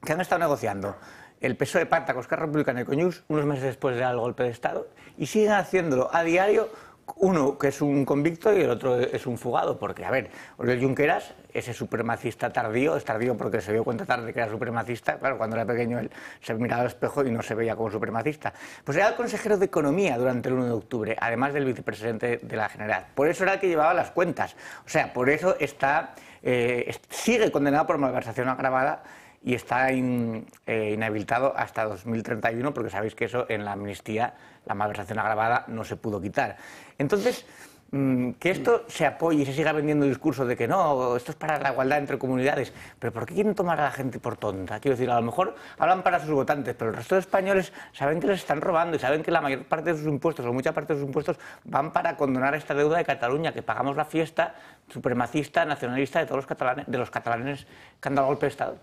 que han estado negociando el PSOE pacta con Esquerra Republicana y con Junts unos meses después del golpe de Estado, y siguen haciéndolo a diario, uno que es un convicto y el otro es un fugado. Porque, a ver, Oriol Junqueras, ese supremacista tardío, es tardío porque se dio cuenta tarde que era supremacista. Claro, cuando era pequeño él se miraba al espejo y no se veía como supremacista. Pues era el consejero de Economía durante el 1 de octubre, además del vicepresidente de la Generalitat. Por eso era el que llevaba las cuentas. O sea, por eso sigue condenado por malversación agravada y está inhabilitado hasta 2031, porque sabéis que eso en la amnistía, la malversación agravada, no se pudo quitar. Entonces, que esto se apoye y se siga vendiendo el discurso de que no, esto es para la igualdad entre comunidades, pero ¿por qué quieren tomar a la gente por tonta? Quiero decir, a lo mejor hablan para sus votantes, pero el resto de españoles saben que les están robando y saben que la mayor parte de sus impuestos, o mucha parte de sus impuestos, van para condonar esta deuda de Cataluña, que pagamos la fiesta supremacista, nacionalista de todos los catalanes que han dado golpe de Estado.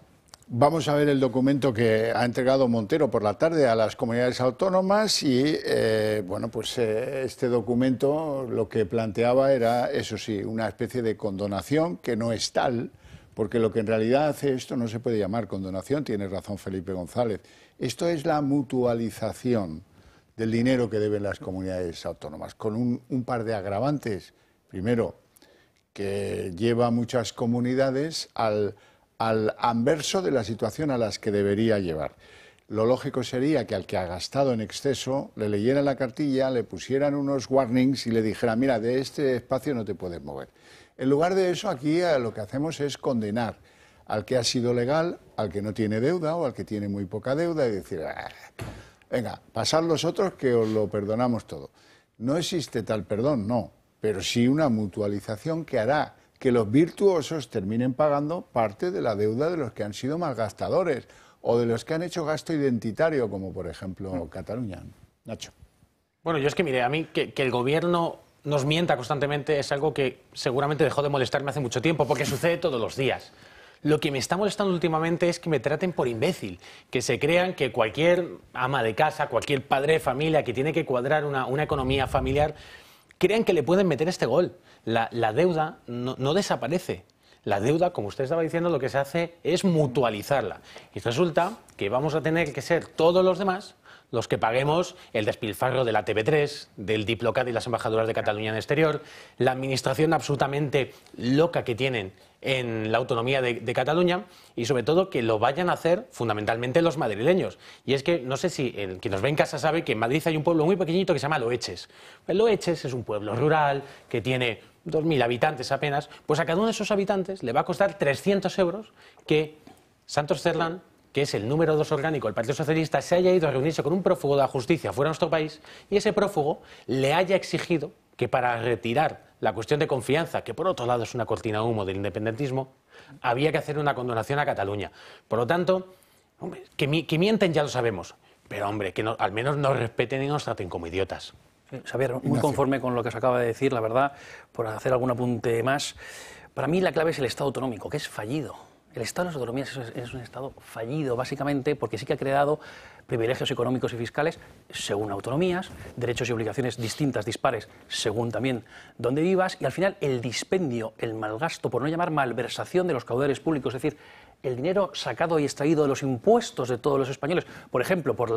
Vamos a ver el documento que ha entregado Montero por la tarde a las comunidades autónomas y, bueno, pues este documento lo que planteaba era, eso sí, una especie de condonación que no es tal, porque lo que en realidad hace esto no se puede llamar condonación, tiene razón Felipe González. Esto es la mutualización del dinero que deben las comunidades autónomas, con un par de agravantes. Primero, que lleva a muchas comunidades al anverso de la situación a las que debería llevar. Lo lógico sería que al que ha gastado en exceso le leyeran la cartilla, le pusieran unos warnings y le dijeran, mira, de este espacio no te puedes mover. En lugar de eso, aquí lo que hacemos es condenar al que ha sido legal, al que no tiene deuda o al que tiene muy poca deuda y decir, venga, pasad los otros que os lo perdonamos todo. No existe tal perdón, no, pero sí una mutualización que hará que los virtuosos terminen pagando parte de la deuda de los que han sido malgastadores o de los que han hecho gasto identitario, como por ejemplo Cataluña. Nacho. Bueno, yo es que mire, a mí que el gobierno nos mienta constantemente es algo que seguramente dejó de molestarme hace mucho tiempo, porque sucede todos los días. Lo que me está molestando últimamente es que me traten por imbécil, que se crean que cualquier ama de casa, cualquier padre de familia que tiene que cuadrar una economía familiar, crean que le pueden meter este gol. La deuda no desaparece. La deuda, como usted estaba diciendo, lo que se hace es mutualizarla. Y resulta que vamos a tener que ser todos los demás los que paguemos el despilfarro de la TV3, del Diplocat y las embajaduras de Cataluña en el exterior, la administración absolutamente loca que tienen en la autonomía de Cataluña y sobre todo que lo vayan a hacer fundamentalmente los madrileños. Y es que no sé si el que nos ve en casa sabe que en Madrid hay un pueblo muy pequeñito que se llama Loeches. Loeches es un pueblo rural que tiene 2.000 habitantes apenas, pues a cada uno de esos habitantes le va a costar 300 euros que Santos Cerdán, que es el número 2 orgánico del Partido Socialista, se haya ido a reunirse con un prófugo de la justicia fuera de nuestro país y ese prófugo le haya exigido que para retirar la cuestión de confianza, que por otro lado es una cortina de humo del independentismo, había que hacer una condonación a Cataluña. Por lo tanto, hombre, que mienten ya lo sabemos, pero hombre, que al menos nos respeten y nos traten como idiotas. Sí, Xavier, muy conforme con lo que se acaba de decir, la verdad, por hacer algún apunte más. Para mí la clave es el Estado autonómico, que es fallido. El Estado de las autonomías es un Estado fallido, básicamente, porque sí que ha creado privilegios económicos y fiscales según autonomías, derechos y obligaciones distintas, dispares, según también dónde vivas, y al final el dispendio, el malgasto, por no llamar malversación de los caudales públicos, es decir, el dinero sacado y extraído de los impuestos de todos los españoles, por ejemplo, por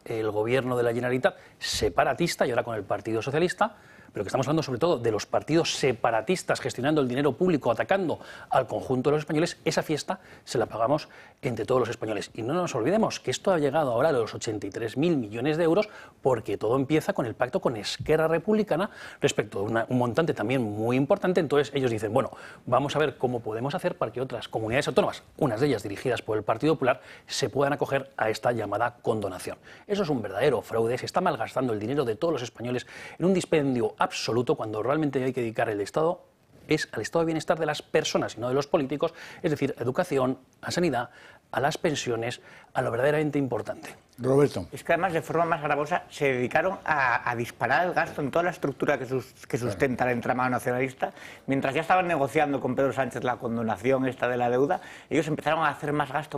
el gobierno de la Generalitat separatista y ahora con el Partido Socialista, pero que estamos hablando sobre todo de los partidos separatistas gestionando el dinero público, atacando al conjunto de los españoles, esa fiesta se la pagamos entre todos los españoles. Y no nos olvidemos que esto ha llegado ahora a los 83.000 millones de euros porque todo empieza con el pacto con Esquerra Republicana respecto a un montante también muy importante. Entonces ellos dicen, bueno, vamos a ver cómo podemos hacer para que otras comunidades autónomas, unas de ellas dirigidas por el Partido Popular, se puedan acoger a esta llamada condonación. Eso es un verdadero fraude, se está malgastando el dinero de todos los españoles en un dispendio absoluto cuando realmente hay que dedicar el Estado es al estado de bienestar de las personas y no de los políticos, es decir, a educación, a sanidad, a las pensiones, a lo verdaderamente importante. Roberto. Es que además de forma más gravosa se dedicaron a disparar el gasto en toda la estructura que sustenta el entramado nacionalista. Mientras ya estaban negociando con Pedro Sánchez la condonación esta de la deuda, ellos empezaron a hacer más gasto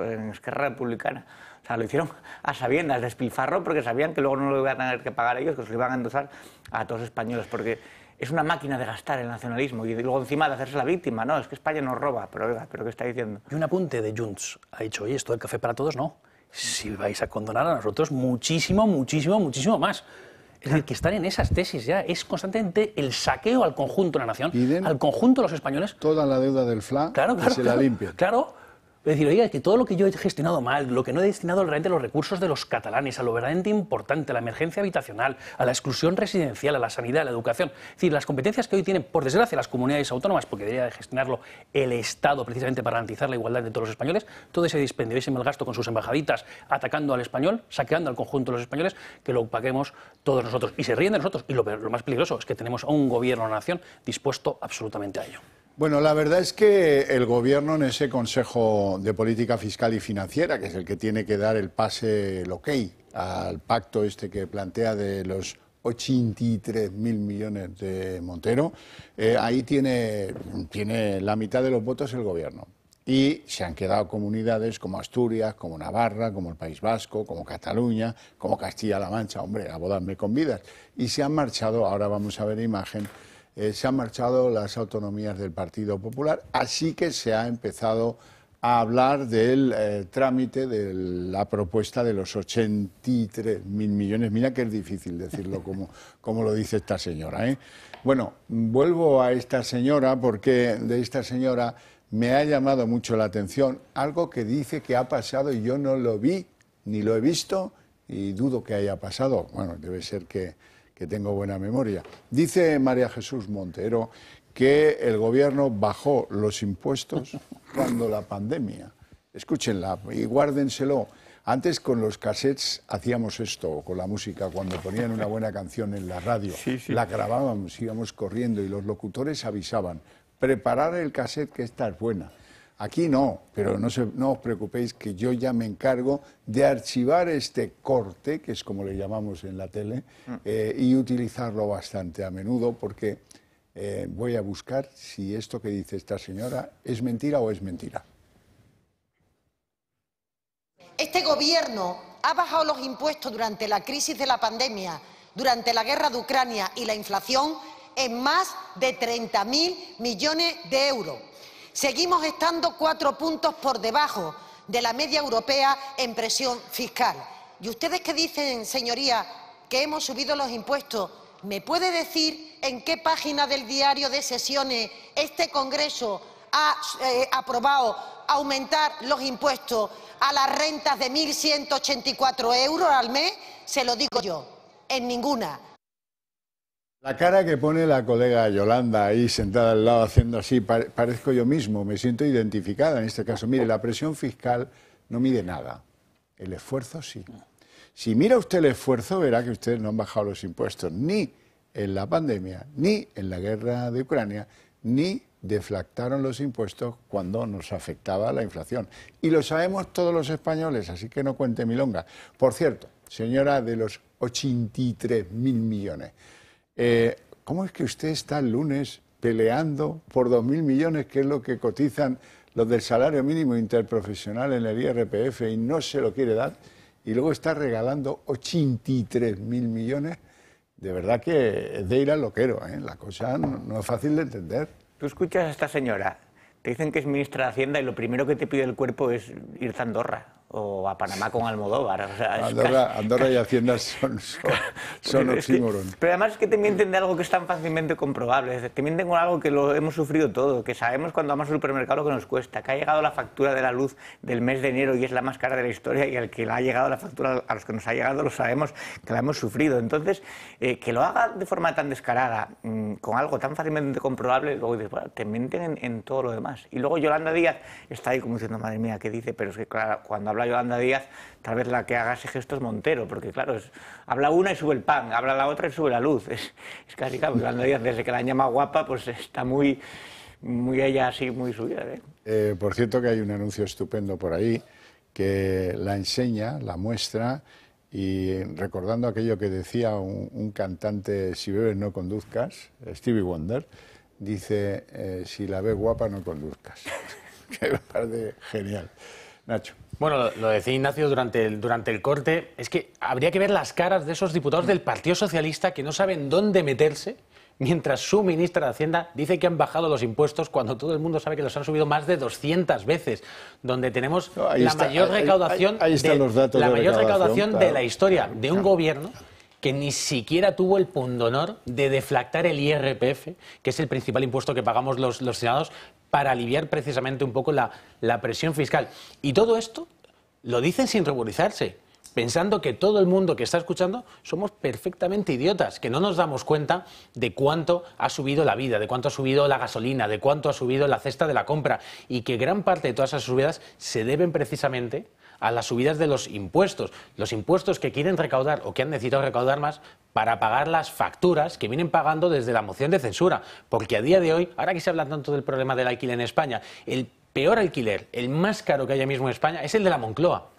en Esquerra Republicana. O sea, lo hicieron a sabiendas, despilfarro, porque sabían que luego no lo iban a tener que pagar ellos, que se lo iban a endosar a todos los españoles, porque es una máquina de gastar el nacionalismo y luego encima de hacerse la víctima. No, es que España nos roba, pero oiga, ¿pero qué está diciendo? Y un apunte de Junts ha dicho, oye, esto del café para todos no. Si vais a condonar a nosotros muchísimo, muchísimo, muchísimo más. Es decir, que están en esas tesis ya. Es constantemente el saqueo al conjunto de la nación, al conjunto de los españoles. Toda la deuda del FLA, que se la limpien. Claro. Es decir, oiga, que todo lo que yo he gestionado mal, lo que no he destinado realmente a los recursos de los catalanes, a lo verdaderamente importante, a la emergencia habitacional, a la exclusión residencial, a la sanidad, a la educación. Es decir, las competencias que hoy tienen, por desgracia, las comunidades autónomas, porque debería de gestionarlo el Estado precisamente para garantizar la igualdad de todos los españoles, todo ese dispendio, ese malgasto con sus embajaditas, atacando al español, saqueando al conjunto de los españoles, que lo paguemos todos nosotros. Y se ríen de nosotros. Y lo más peligroso es que tenemos a un gobierno, a una nación, dispuesto absolutamente a ello. Bueno, la verdad es que el Gobierno en ese Consejo de Política Fiscal y Financiera, que es el que tiene que dar el pase, el ok, al pacto este que plantea de los 83.000 millones de Montero, ahí tiene la mitad de los votos el Gobierno. Y se han quedado comunidades como Asturias, como Navarra, como el País Vasco, como Cataluña, como Castilla-La Mancha, hombre, a bodas me convidas. Y se han marchado, ahora vamos a ver imagen, se han marchado las autonomías del Partido Popular, así que se ha empezado a hablar del trámite de la propuesta de los 83.000 millones. Mira que es difícil decirlo como lo dice esta señora, ¿eh? Bueno, vuelvo a esta señora porque de esta señora me ha llamado mucho la atención algo que dice que ha pasado y yo no lo vi, ni lo he visto y dudo que haya pasado. Bueno, debe ser que tengo buena memoria. Dice María Jesús Montero que el Gobierno bajó los impuestos cuando la pandemia. Escúchenla y guárdenselo. Antes con los cassettes hacíamos esto, con la música, cuando ponían una buena canción en la radio, la grabábamos, íbamos corriendo y los locutores avisaban, preparar el cassette que esta es buena. Aquí no, pero no os preocupéis que yo ya me encargo de archivar este corte, que es como le llamamos en la tele, y utilizarlo bastante a menudo porque voy a buscar si esto que dice esta señora es mentira o es mentira. Este gobierno ha bajado los impuestos durante la crisis de la pandemia, durante la guerra de Ucrania y la inflación en más de 30.000 millones de euros. Seguimos estando 4 puntos por debajo de la media europea en presión fiscal. ¿Y ustedes qué dicen, señoría, que hemos subido los impuestos? ¿Me puede decir en qué página del diario de sesiones este Congreso ha aprobado aumentar los impuestos a las rentas de 1.184 euros al mes? Se lo digo yo, en ninguna. La cara que pone la colega Yolanda ahí sentada al lado haciendo así, parezco yo mismo, me siento identificada en este caso. Mire, la presión fiscal no mide nada, el esfuerzo sí. Si mira usted el esfuerzo, verá que ustedes no han bajado los impuestos ni en la pandemia, ni en la guerra de Ucrania, ni deflactaron los impuestos cuando nos afectaba la inflación. Y lo sabemos todos los españoles, así que no cuente milonga. Por cierto, señora de los 83.000 millones, ¿cómo es que usted está el lunes peleando por 2.000 millones, que es lo que cotizan los del salario mínimo interprofesional en el IRPF y no se lo quiere dar? Y luego está regalando 83.000 millones. De verdad que es de ir al loquero, ¿eh? La cosa no es fácil de entender. Tú escuchas a esta señora, te dicen que es ministra de Hacienda y lo primero que te pide el cuerpo es irte a Andorra o a Panamá con Almodóvar. O sea, Andorra y Hacienda son oxímoron. Pero además es que te mienten de algo que es tan fácilmente comprobable. Te mienten con algo que lo hemos sufrido todo, que sabemos cuando vamos al supermercado lo que nos cuesta, que ha llegado la factura de la luz del mes de enero y es la más cara de la historia, y al que le ha llegado la factura, a los que nos ha llegado, lo sabemos que la hemos sufrido. Entonces, que lo haga de forma tan descarada, con algo tan fácilmente comprobable, luego dices, bueno, te mienten en todo lo demás. Y luego Yolanda Díaz está ahí como diciendo, madre mía, ¿qué dice? Pero es que claro, cuando habla Yolanda Díaz, tal vez la que haga ese gesto es Montero, porque claro, habla una y sube el pan, habla la otra y sube la luz. Es casi claro, Yolanda Díaz, desde que la han llamado guapa, pues está muy ella así, muy subida. Por cierto que hay un anuncio estupendo por ahí que la enseña, la muestra, y recordando aquello que decía un cantante, si bebes no conduzcas, Stevie Wonder, dice, si la ves guapa no conduzcas. Que me parece genial. Nacho. Bueno, lo decía Ignacio durante el corte, es que habría que ver las caras de esos diputados del Partido Socialista que no saben dónde meterse, mientras su ministra de Hacienda dice que han bajado los impuestos cuando todo el mundo sabe que los han subido más de 200 veces, donde tenemos la mayor recaudación de la historia de un gobierno que ni siquiera tuvo el pundonor de deflactar el IRPF, que es el principal impuesto que pagamos los ciudadanos, para aliviar precisamente un poco la presión fiscal. Y todo esto lo dicen sin ruborizarse, pensando que todo el mundo que está escuchando somos perfectamente idiotas, que no nos damos cuenta de cuánto ha subido la vida, de cuánto ha subido la gasolina, de cuánto ha subido la cesta de la compra, y que gran parte de todas esas subidas se deben precisamente a las subidas de los impuestos que quieren recaudar o que han necesitado recaudar más para pagar las facturas que vienen pagando desde la moción de censura, porque a día de hoy, ahora que se habla tanto del problema del alquiler en España, el peor alquiler, el más caro que haya mismo en España, es el de la Moncloa,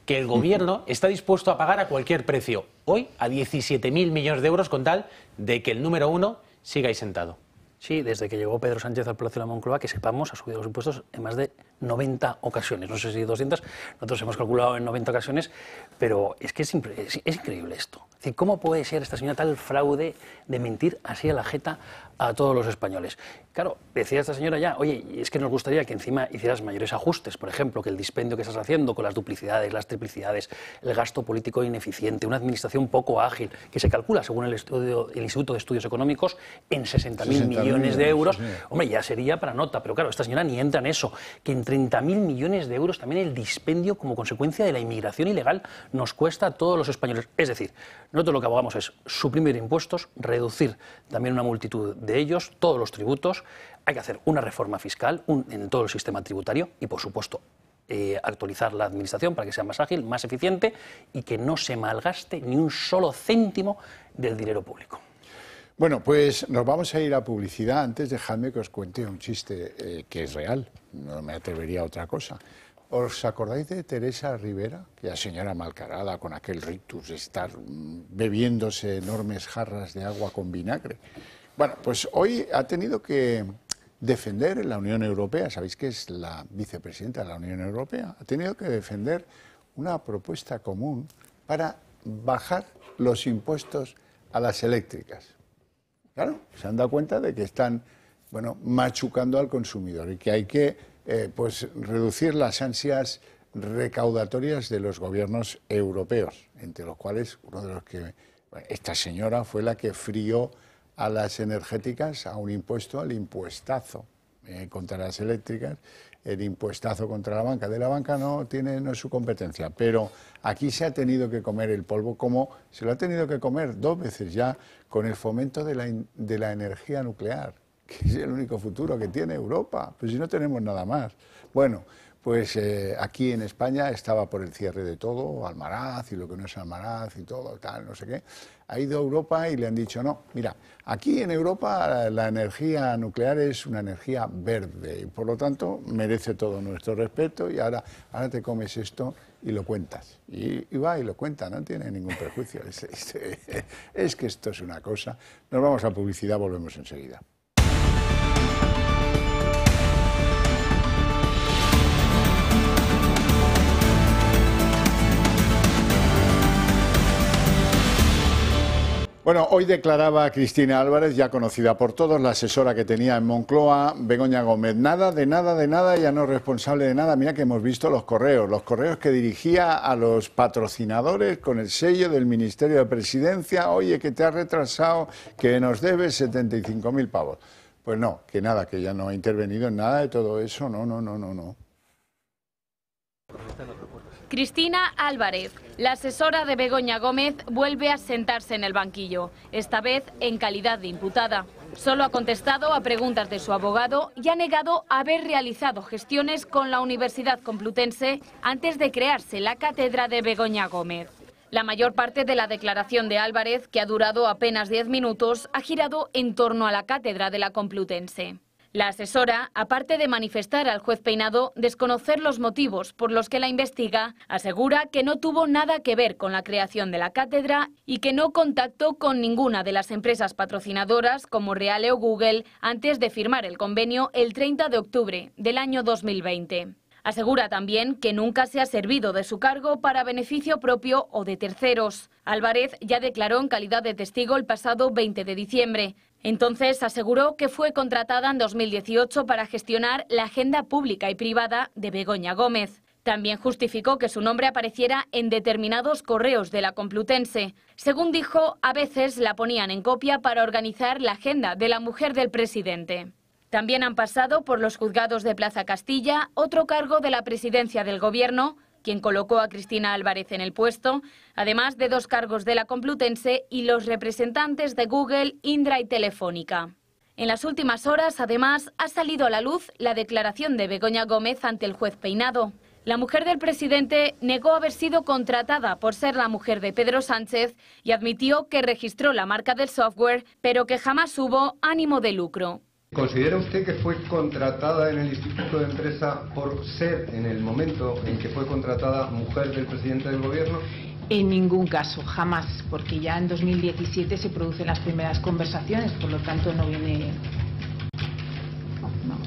que el gobierno está dispuesto a pagar a cualquier precio, hoy a 17.000 millones de euros, con tal de que el número uno siga ahí sentado. Sí, desde que llegó Pedro Sánchez al Palacio de la Moncloa, que sepamos, ha subido los impuestos en más de 90 ocasiones. No sé si 200, nosotros hemos calculado en 90 ocasiones, pero es que es increíble esto. Es decir, ¿cómo puede ser esta señora tal fraude de mentir así a la jeta a todos los españoles? Claro, decía esta señora ya, oye, es que nos gustaría que encima hicieras mayores ajustes, por ejemplo, que el dispendio que estás haciendo con las duplicidades, las triplicidades, el gasto político ineficiente, una administración poco ágil, que se calcula, según el Instituto de Estudios Económicos, en 60.000 millones de euros. Sí. Hombre, ya sería para nota, pero claro, esta señora ni entra en eso, que en 30.000 millones de euros también el dispendio como consecuencia de la inmigración ilegal nos cuesta a todos los españoles. Es decir, nosotros lo que abogamos es suprimir impuestos, reducir también una multitud de ellos, todos los tributos. Hay que hacer una reforma fiscal en todo el sistema tributario y, por supuesto, actualizar la administración para que sea más ágil, más eficiente y que no se malgaste ni un solo céntimo del dinero público. Bueno, pues nos vamos a ir a publicidad. Antes, dejadme que os cuente un chiste que es real, no me atrevería a otra cosa. ¿Os acordáis de Teresa Rivera? La señora malcarada con aquel rictus de estar bebiéndose enormes jarras de agua con vinagre. Bueno, pues hoy ha tenido que defender la Unión Europea, sabéis que es la vicepresidenta de la Unión Europea, ha tenido que defender una propuesta común para bajar los impuestos a las eléctricas. Claro, se han dado cuenta de que están, machucando al consumidor y que hay que pues reducir las ansias recaudatorias de los gobiernos europeos, entre los cuales uno de los que esta señora fue la que frió a las energéticas a un impuesto, al impuestazo contra las eléctricas, el impuestazo contra la banca. De la banca no es su competencia, pero aquí se ha tenido que comer el polvo, como se lo ha tenido que comer 2 veces ya con el fomento de la energía nuclear, que es el único futuro que tiene Europa, pues si no tenemos nada más. Bueno, pues aquí en España estaba por el cierre de todo, Almaraz y lo que no es Almaraz y todo, tal, no sé qué. Ha ido a Europa y le han dicho, no, mira, aquí en Europa la energía nuclear es una energía verde y por lo tanto merece todo nuestro respeto y ahora te comes esto y lo cuentas. Y va y lo cuenta, no tiene ningún perjuicio. Es que esto es una cosa. Nos vamos a publicidad, volvemos enseguida. Bueno, hoy declaraba Cristina Álvarez, ya conocida por todos, la asesora que tenía en Moncloa, Begoña Gómez. Nada, ella no es responsable de nada. Mira que hemos visto los correos que dirigía a los patrocinadores con el sello del Ministerio de Presidencia. Oye, que te has retrasado, que nos debes 75.000 pavos. Pues no, que nada, que ella no ha intervenido en nada de todo eso, no. Cristina Álvarez, la asesora de Begoña Gómez, vuelve a sentarse en el banquillo, esta vez en calidad de imputada. Solo ha contestado a preguntas de su abogado y ha negado haber realizado gestiones con la Universidad Complutense antes de crearse la cátedra de Begoña Gómez. La mayor parte de la declaración de Álvarez, que ha durado apenas 10 minutos, ha girado en torno a la cátedra de la Complutense. La asesora, aparte de manifestar al juez Peinado desconocer los motivos por los que la investiga, asegura que no tuvo nada que ver con la creación de la cátedra y que no contactó con ninguna de las empresas patrocinadoras como Reale o Google antes de firmar el convenio el 30 de octubre del año 2020. Asegura también que nunca se ha servido de su cargo para beneficio propio o de terceros. Álvarez ya declaró en calidad de testigo el pasado 20 de diciembre. Entonces aseguró que fue contratada en 2018 para gestionar la agenda pública y privada de Begoña Gómez. También justificó que su nombre apareciera en determinados correos de la Complutense. Según dijo, a veces la ponían en copia para organizar la agenda de la mujer del presidente. También han pasado por los juzgados de Plaza Castilla, otro cargo de la presidencia del Gobierno, quien colocó a Cristina Álvarez en el puesto, además de 2 cargos de la Complutense y los representantes de Google, Indra y Telefónica. En las últimas horas, además, ha salido a la luz la declaración de Begoña Gómez ante el juez Peinado. La mujer del presidente negó haber sido contratada por ser la mujer de Pedro Sánchez y admitió que registró la marca del software, pero que jamás hubo ánimo de lucro. ¿Considera usted que fue contratada en el Instituto de Empresa por ser, en el momento en que fue contratada, mujer del presidente del Gobierno? En ningún caso, jamás, porque ya en 2017 se producen las primeras conversaciones, por lo tanto no viene... No.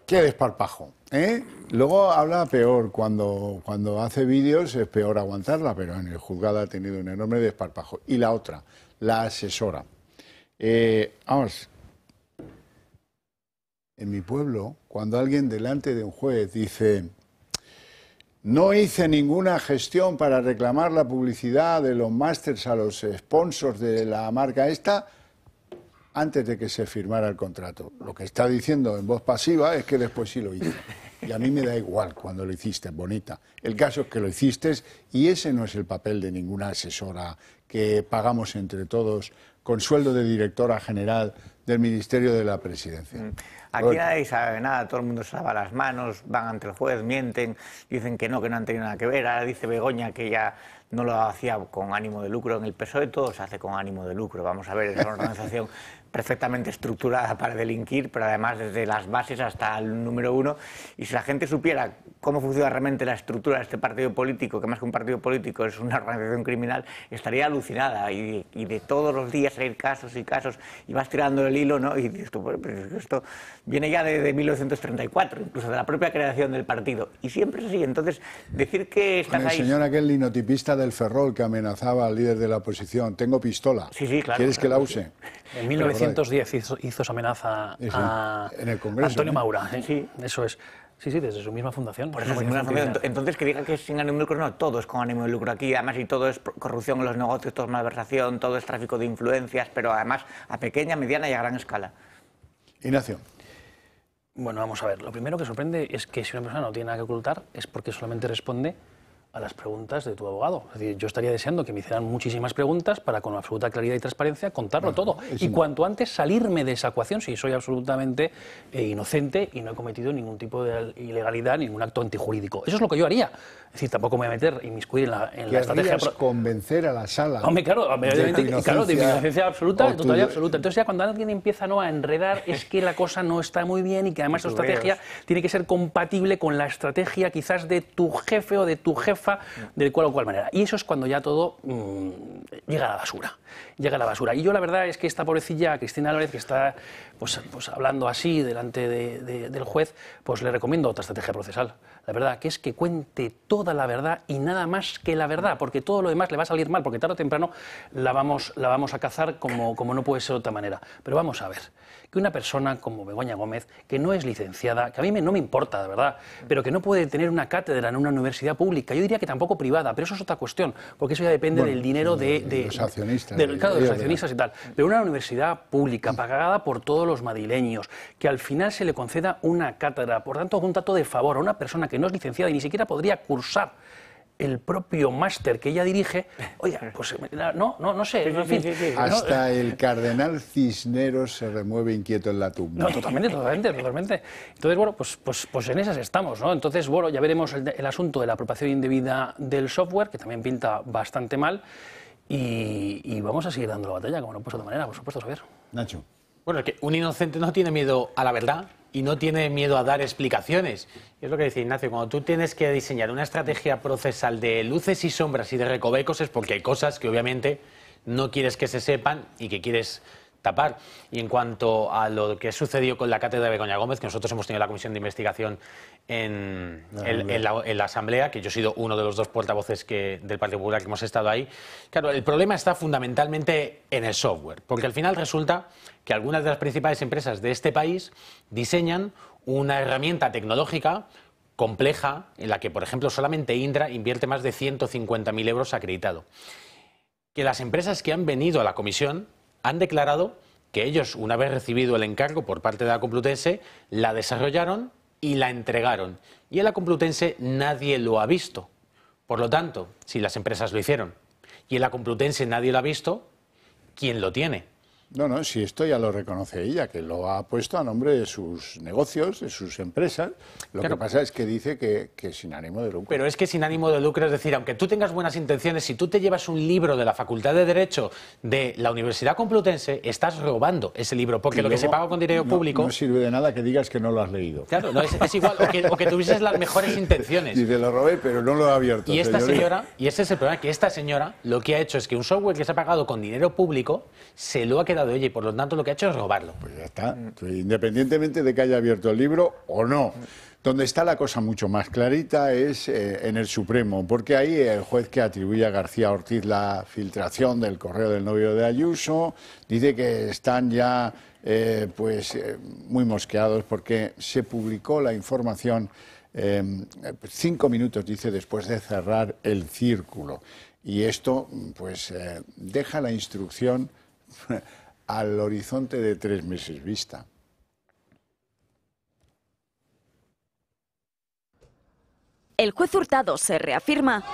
Qué desparpajo, ¿eh? Luego habla peor, cuando hace vídeos es peor aguantarla, pero en el juzgado ha tenido un enorme desparpajo. Y la otra, la asesora. Vamos... En mi pueblo, cuando alguien delante de un juez dice no hice ninguna gestión para reclamar la publicidad de los másters a los sponsors de la marca esta, antes de que se firmara el contrato. Lo que está diciendo en voz pasiva es que después sí lo hice. Y a mí me da igual cuando lo hiciste, bonita. El caso es que lo hiciste y ese no es el papel de ninguna asesora que pagamos entre todos con sueldo de directora general del Ministerio de la Presidencia. Aquí nadie sabe nada, todo el mundo se lava las manos, van ante el juez, mienten, dicen que no han tenido nada que ver. Ahora dice Begoña que ella no lo hacía con ánimo de lucro. En el PSOE todo se hace con ánimo de lucro. Vamos a ver, es una organización perfectamente estructurada para delinquir, pero además desde las bases hasta el número 1. Y si la gente supiera cómo funciona realmente la estructura de este partido político, que más que un partido político es una organización criminal, estaría alucinada. Y de todos los días salir casos y casos, y vas tirando el hilo, ¿no? Y esto viene ya de 1934, incluso de la propia creación del partido. Y siempre es así. Entonces, decir que estás ahí... El señor aquel linotipista del Ferrol que amenazaba al líder de la oposición, tengo pistola, sí, claro, ¿quieres que la use? En 1910 hizo esa amenaza en el Congreso, Antonio Maura. Sí. Eso es. Sí, desde su misma fundación. Por eso, entonces que diga que es sin ánimo de lucro, no, todo es con ánimo de lucro aquí, además, y todo es corrupción en los negocios, todo es malversación, todo es tráfico de influencias, pero además a pequeña, mediana y a gran escala. Ignacio. Bueno, vamos a ver. Lo primero que sorprende es que si una persona no tiene nada que ocultar es porque solamente responde a las preguntas de tu abogado. Es decir, yo estaría deseando que me hicieran muchísimas preguntas para con absoluta claridad y transparencia contarlo todo. Y cuanto antes salirme de esa ecuación si soy absolutamente inocente y no he cometido ningún tipo de ilegalidad, ningún acto antijurídico. Eso es lo que yo haría. Es decir, tampoco me voy a meter, inmiscuir en la estrategia... convencer a la sala. Hombre, claro, de mi inocencia absoluta, totalidad absoluta. Entonces ya cuando alguien empieza a enredar es que la cosa no está muy bien y que además su estrategia tiene que ser compatible con la estrategia quizás de tu jefe o de tu jefa jefa de cual o cual manera. Y eso es cuando ya todo llega a la basura. Llega a la basura. Y yo la verdad es que esta pobrecilla Cristina Álvarez, que está pues hablando así delante del juez, pues le recomiendo otra estrategia procesal. La verdad, que es que cuente toda la verdad y nada más que la verdad, porque todo lo demás le va a salir mal, porque tarde o temprano la vamos a cazar como no puede ser de otra manera. Pero vamos a ver, que una persona como Begoña Gómez, que no es licenciada, que a mí no me importa, de verdad, pero que no puede tener una cátedra en una universidad pública, yo diría que tampoco privada, pero eso es otra cuestión, porque eso ya depende del dinero de los accionistas. Claro, de los accionistas y tal. Pero una universidad pública, pagada por todos los madrileños, que al final se le conceda una cátedra, por tanto, un trato de favor a una persona que no es licenciada y ni siquiera podría cursar el propio máster que ella dirige, oye, pues no sé, en fin. Hasta el cardenal Cisneros se remueve inquieto en la tumba. No, totalmente. Entonces, bueno, pues en esas estamos, ¿no? Entonces, bueno, ya veremos el asunto de la apropiación indebida del software, que también pinta bastante mal, y vamos a seguir dando la batalla, como no puede ser de otra manera, por supuesto, Javier. Nacho. Bueno, es que un inocente no tiene miedo a la verdad y no tiene miedo a dar explicaciones. Y es lo que dice Ignacio, cuando tú tienes que diseñar una estrategia procesal de luces y sombras y de recovecos es porque hay cosas que obviamente no quieres que se sepan y que quieres tapar. Y en cuanto a lo que sucedió con la cátedra de Begoña Gómez, que nosotros hemos tenido la comisión de investigación en la Asamblea, que yo he sido uno de los dos portavoces del Partido Popular que hemos estado ahí, claro, el problema está fundamentalmente en el software, porque al final resulta que algunas de las principales empresas de este país diseñan una herramienta tecnológica compleja en la que, por ejemplo, solamente Indra invierte más de 150.000 euros acreditado. Que las empresas que han venido a la comisión han declarado que ellos, una vez recibido el encargo por parte de la Complutense, la desarrollaron y la entregaron. Y en la Complutense nadie lo ha visto. Por lo tanto, si las empresas lo hicieron y en la Complutense nadie lo ha visto, ¿quién lo tiene? No, si esto ya lo reconoce ella, que lo ha puesto a nombre de sus negocios, de sus empresas. Lo que pasa es que dice que sin ánimo de lucro. Pero es que sin ánimo de lucro, es decir, aunque tú tengas buenas intenciones, si tú te llevas un libro de la Facultad de Derecho de la Universidad Complutense, estás robando ese libro, porque lo que se paga con dinero público... No sirve de nada que digas que no lo has leído. Claro, no, es igual, o que tuvieses las mejores intenciones. Y te lo robé, pero no lo he abierto. Y esta señora, y ese es el problema, que esta señora lo que ha hecho es que un software que se ha pagado con dinero público se lo ha quedado ella y por lo tanto lo que ha hecho es robarlo. Pues ya está, independientemente de que haya abierto el libro o no. Donde está la cosa mucho más clarita es en el Supremo, porque ahí el juez que atribuye a García Ortiz la filtración del correo del novio de Ayuso dice que están ya muy mosqueados porque se publicó la información 5 minutos, dice, después de cerrar el círculo. Y esto deja la instrucción al horizonte de 3 meses vista. El juez Hurtado se reafirma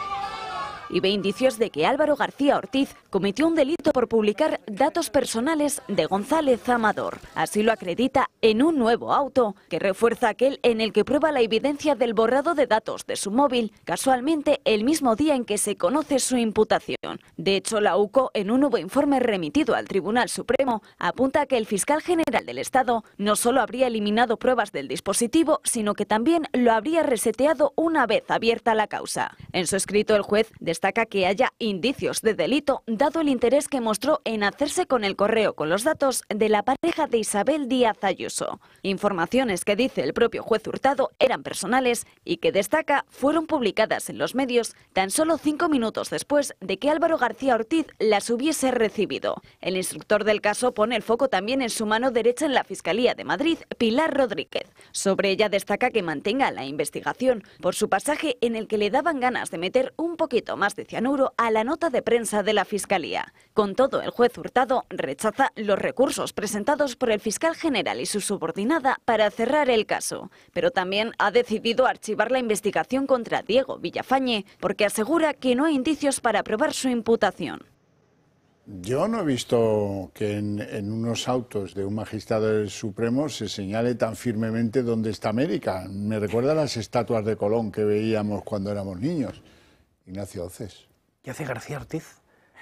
y ve indicios de que Álvaro García Ortiz cometió un delito por publicar datos personales de González Amador. Así lo acredita en un nuevo auto que refuerza aquel en el que prueba la evidencia del borrado de datos de su móvil, casualmente el mismo día en que se conoce su imputación. De hecho, la UCO, en un nuevo informe remitido al Tribunal Supremo, apunta que el fiscal general del Estado no solo habría eliminado pruebas del dispositivo, sino que también lo habría reseteado una vez abierta la causa. En su escrito, el juez destaca que haya indicios de delito, dado el interés que mostró en hacerse con el correo con los datos de la pareja de Isabel Díaz Ayuso. Informaciones que, dice el propio juez Hurtado, eran personales y que, destaca, fueron publicadas en los medios tan solo 5 minutos después de que Álvaro García Ortiz las hubiese recibido. El instructor del caso pone el foco también en su mano derecha en la Fiscalía de Madrid, Pilar Rodríguez. Sobre ella destaca que mantenga la investigación por su pasaje en el que le daban ganas de meter un poquito más de cianuro a la nota de prensa de la Fiscalía. Con todo, el juez Hurtado rechaza los recursos presentados por el fiscal general y su subordinada para cerrar el caso, pero también ha decidido archivar la investigación contra Diego Villafañe porque asegura que no hay indicios para probar su imputación. Yo no he visto que en unos autos de un magistrado del Supremo se señale tan firmemente dónde está América. Me recuerda a las estatuas de Colón que veíamos cuando éramos niños. Ignacio Oces. ¿Qué hace García Ortiz?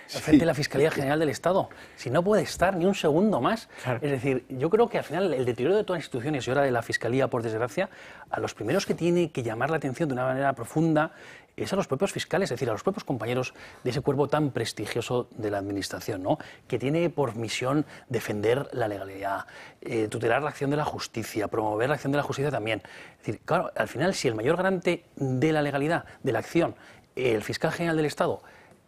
frente de la Fiscalía General del Estado, si no puede estar ni un segundo más. Claro. Es decir, yo creo que al final el deterioro de todas las instituciones y ahora de la Fiscalía, por desgracia, a los primeros que tiene que llamar la atención de una manera profunda es a los propios fiscales, es decir, a los propios compañeros de ese cuerpo tan prestigioso de la Administración, ¿no? Que tiene por misión defender la legalidad, tutelar la acción de la justicia, promover la acción de la justicia también. Es decir, claro, al final, si el mayor garante de la legalidad, de la acción, el fiscal general del Estado,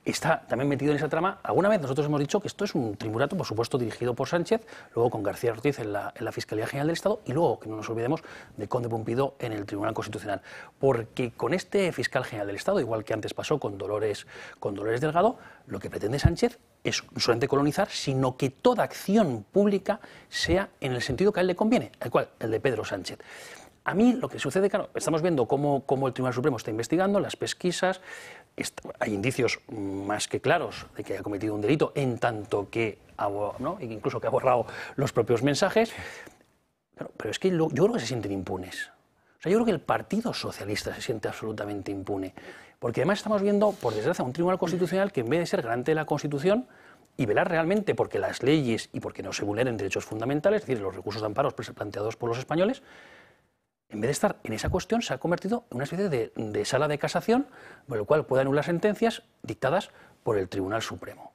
está también metido en esa trama. Alguna vez nosotros hemos dicho que esto es un triunvirato, por supuesto, dirigido por Sánchez, luego con García Ortiz en la Fiscalía General del Estado y luego, que no nos olvidemos, de Conde Pumpido en el Tribunal Constitucional. Porque con este fiscal general del Estado, igual que antes pasó con Dolores Delgado, lo que pretende Sánchez es no solamente colonizar, sino que toda acción pública sea en el sentido que a él le conviene, el de Pedro Sánchez. A mí lo que sucede, claro, estamos viendo cómo el Tribunal Supremo está investigando las pesquisas, hay indicios más que claros de que haya cometido un delito, en tanto que, ¿no? Incluso que ha borrado los propios mensajes, pero es que yo creo que se sienten impunes. O sea, yo creo que el Partido Socialista se siente absolutamente impune, porque además estamos viendo, por desgracia, un Tribunal Constitucional que en vez de ser garante de la Constitución y velar realmente porque las leyes y porque no se vulneren derechos fundamentales, es decir, los recursos de amparo planteados por los españoles, en vez de estar en esa cuestión, se ha convertido en una especie de sala de casación, por el cual puede anular sentencias dictadas por el Tribunal Supremo.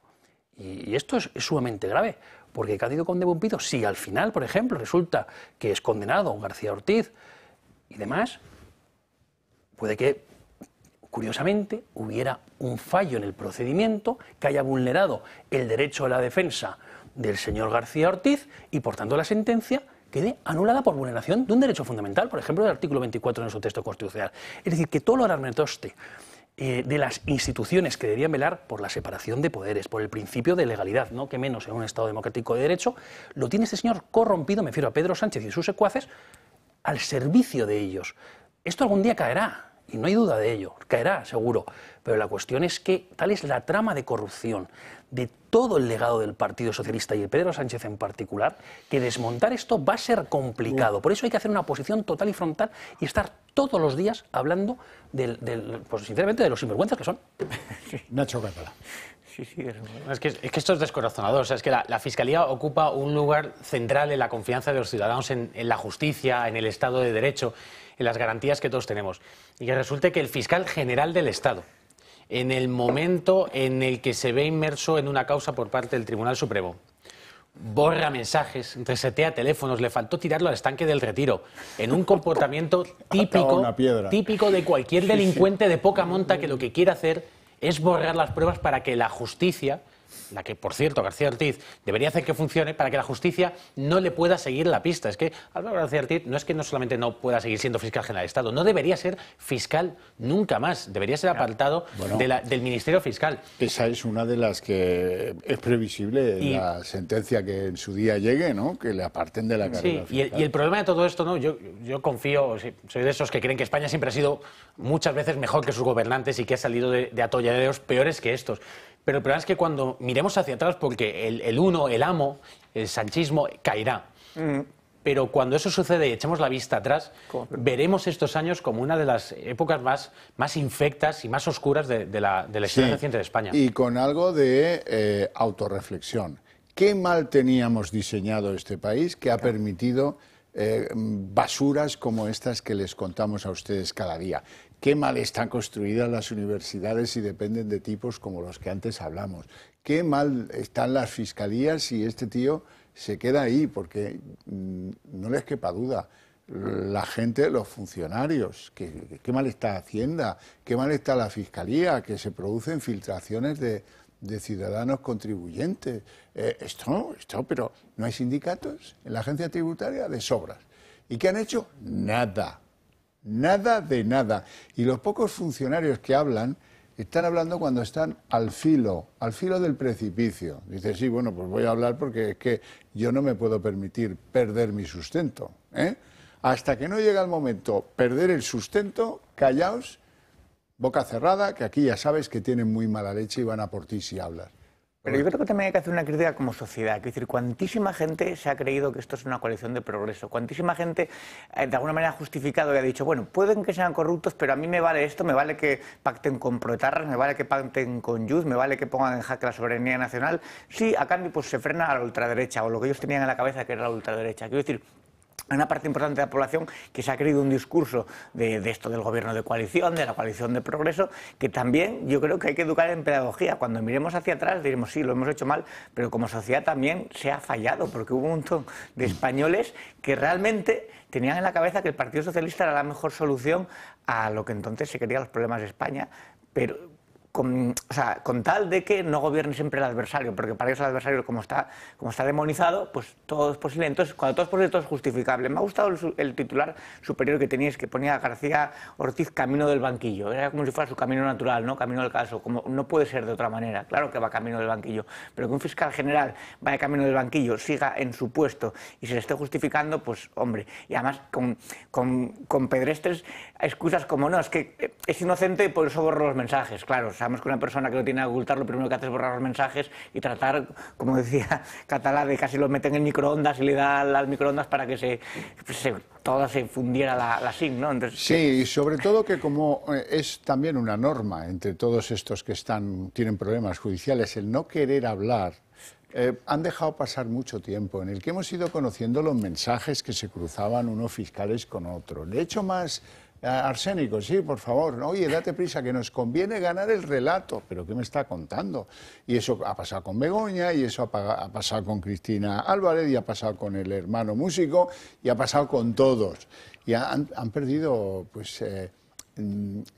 Y esto es sumamente grave, porque ¿qué ha dicho Conde Pumpido? Si al final, por ejemplo, resulta que es condenado García Ortiz y demás, puede que, curiosamente, hubiera un fallo en el procedimiento que haya vulnerado el derecho a la defensa del señor García Ortiz y, por tanto, la sentencia quede anulada por vulneración de un derecho fundamental, por ejemplo, del artículo 24 en su texto constitucional. Es decir, que todo lo armatoste de las instituciones que deberían velar por la separación de poderes, por el principio de legalidad, no que menos en un Estado democrático de derecho, lo tiene este señor corrompido, me refiero a Pedro Sánchez y sus secuaces, al servicio de ellos. Esto algún día caerá, y no hay duda de ello, caerá seguro, pero la cuestión es que tal es la trama de corrupción de todo el legado del Partido Socialista y de Pedro Sánchez en particular, que desmontar esto va a ser complicado. Por eso hay que hacer una oposición total y frontal y estar todos los días hablando pues sinceramente de los sinvergüenzas que son. Nacho Catalá. Sí, es que esto es descorazonador. O sea, es que la Fiscalía ocupa un lugar central en la confianza de los ciudadanos en la justicia, en el Estado de Derecho, en las garantías que todos tenemos. Y que resulte que el fiscal general del Estado, en el momento en el que se ve inmerso en una causa por parte del Tribunal Supremo, borra mensajes, resetea teléfonos, le faltó tirarlo al estanque del Retiro, en un comportamiento típico de cualquier delincuente de poca monta que lo que quiere hacer es borrar las pruebas para que la justicia, la que, por cierto, García Ortiz debería hacer que funcione, para que la justicia no le pueda seguir la pista. Es que Álvaro García Ortiz no es que no solamente no pueda seguir siendo fiscal general de Estado, no debería ser fiscal nunca más, debería ser apartado del Ministerio Fiscal. Esa es una de las que es previsible la sentencia que en su día llegue, ¿no? Que le aparten de la carrera fiscal. Y el problema de todo esto, ¿no? Yo confío, soy de esos que creen que España siempre ha sido muchas veces mejor que sus gobernantes y que ha salido de atolladeros peores que estos. Pero el problema es que cuando miremos hacia atrás, porque el amo, el sanchismo, caerá. Pero cuando eso sucede y echemos la vista atrás, veremos estos años como una de las épocas más infectas y más oscuras de la historia reciente de España. Y con algo de autorreflexión. ¿Qué mal teníamos diseñado este país que ha permitido basuras como estas que les contamos a ustedes cada día? Qué mal están construidas las universidades y dependen de tipos como los que antes hablamos. Qué mal están las fiscalías y este tío se queda ahí, porque no les quepa duda. La gente, los funcionarios, qué mal está Hacienda, qué mal está la Fiscalía, que se producen filtraciones de ciudadanos contribuyentes. Pero no hay sindicatos en la agencia tributaria de sobras. ¿Y qué han hecho? Nada. Nada de nada. Y los pocos funcionarios que hablan, están hablando cuando están al filo del precipicio. Dice, sí, bueno, pues voy a hablar porque es que yo no me puedo permitir perder mi sustento. Hasta que no llega el momento perder el sustento, callaos, boca cerrada, que aquí ya sabes que tienen muy mala leche y van a por ti si hablas. Pero yo creo que también hay que hacer una crítica como sociedad. Es decir, cuantísima gente se ha creído que esto es una coalición de progreso. Cuantísima gente, de alguna manera, ha justificado y ha dicho, bueno, pueden que sean corruptos, pero a mí me vale esto, me vale que pacten con proetarras, me vale que pacten con Youth, me vale que pongan en jaque la soberanía nacional. Sí, a cambio, pues se frena a la ultraderecha, o lo que ellos tenían en la cabeza que era la ultraderecha. Quiero decir, hay una parte importante de la población que se ha creído un discurso de esto del gobierno de coalición, de la coalición de progreso, que también yo creo que hay que educar en pedagogía. Cuando miremos hacia atrás diremos, sí, lo hemos hecho mal, pero como sociedad también se ha fallado, porque hubo un montón de españoles que realmente tenían en la cabeza que el Partido Socialista era la mejor solución a lo que entonces se querían los problemas de España, pero con tal de que no gobierne siempre el adversario, porque para ellos el adversario, como está demonizado, pues todo es posible. Entonces, cuando todo es posible, todo es justificable. Me ha gustado el titular superior que teníais, que ponía García Ortiz camino del banquillo. Era como si fuera su camino natural, ¿no? Camino del caso. Como no puede ser de otra manera. Claro que va camino del banquillo, pero que un fiscal general vaya camino del banquillo, siga en su puesto y se le esté justificando, pues hombre. Y además con pedestres excusas como, no, es que es inocente y por eso borro los mensajes. Claro, sabemos que una persona que no tiene que ocultar, lo primero que hace es borrar los mensajes y tratar, como decía Catalá, de casi lo meten en microondas y le da al microondas para que toda se fundiera la SIM, ¿no? Entonces, sí, y sobre todo que como es también una norma entre todos estos que tienen problemas judiciales, el no querer hablar, han dejado pasar mucho tiempo en el que hemos ido conociendo los mensajes que se cruzaban unos fiscales con otros. De hecho, más arsénico, sí, por favor. Oye, date prisa, que nos conviene ganar el relato. ¿Pero qué me está contando? Y eso ha pasado con Begoña, y eso ha pasado con Cristina Álvarez, y ha pasado con el hermano músico, y ha pasado con todos. Y han perdido, pues,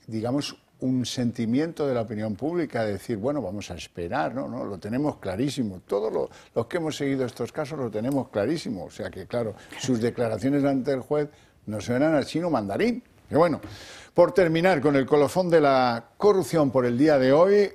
digamos, un sentimiento de la opinión pública de decir, bueno, vamos a esperar, ¿no? Lo tenemos clarísimo. Todos los que hemos seguido estos casos lo tenemos clarísimo. O sea que, claro, sus declaraciones ante el juez nos suenan al chino mandarín. Y bueno, por terminar con el colofón de la corrupción por el día de hoy,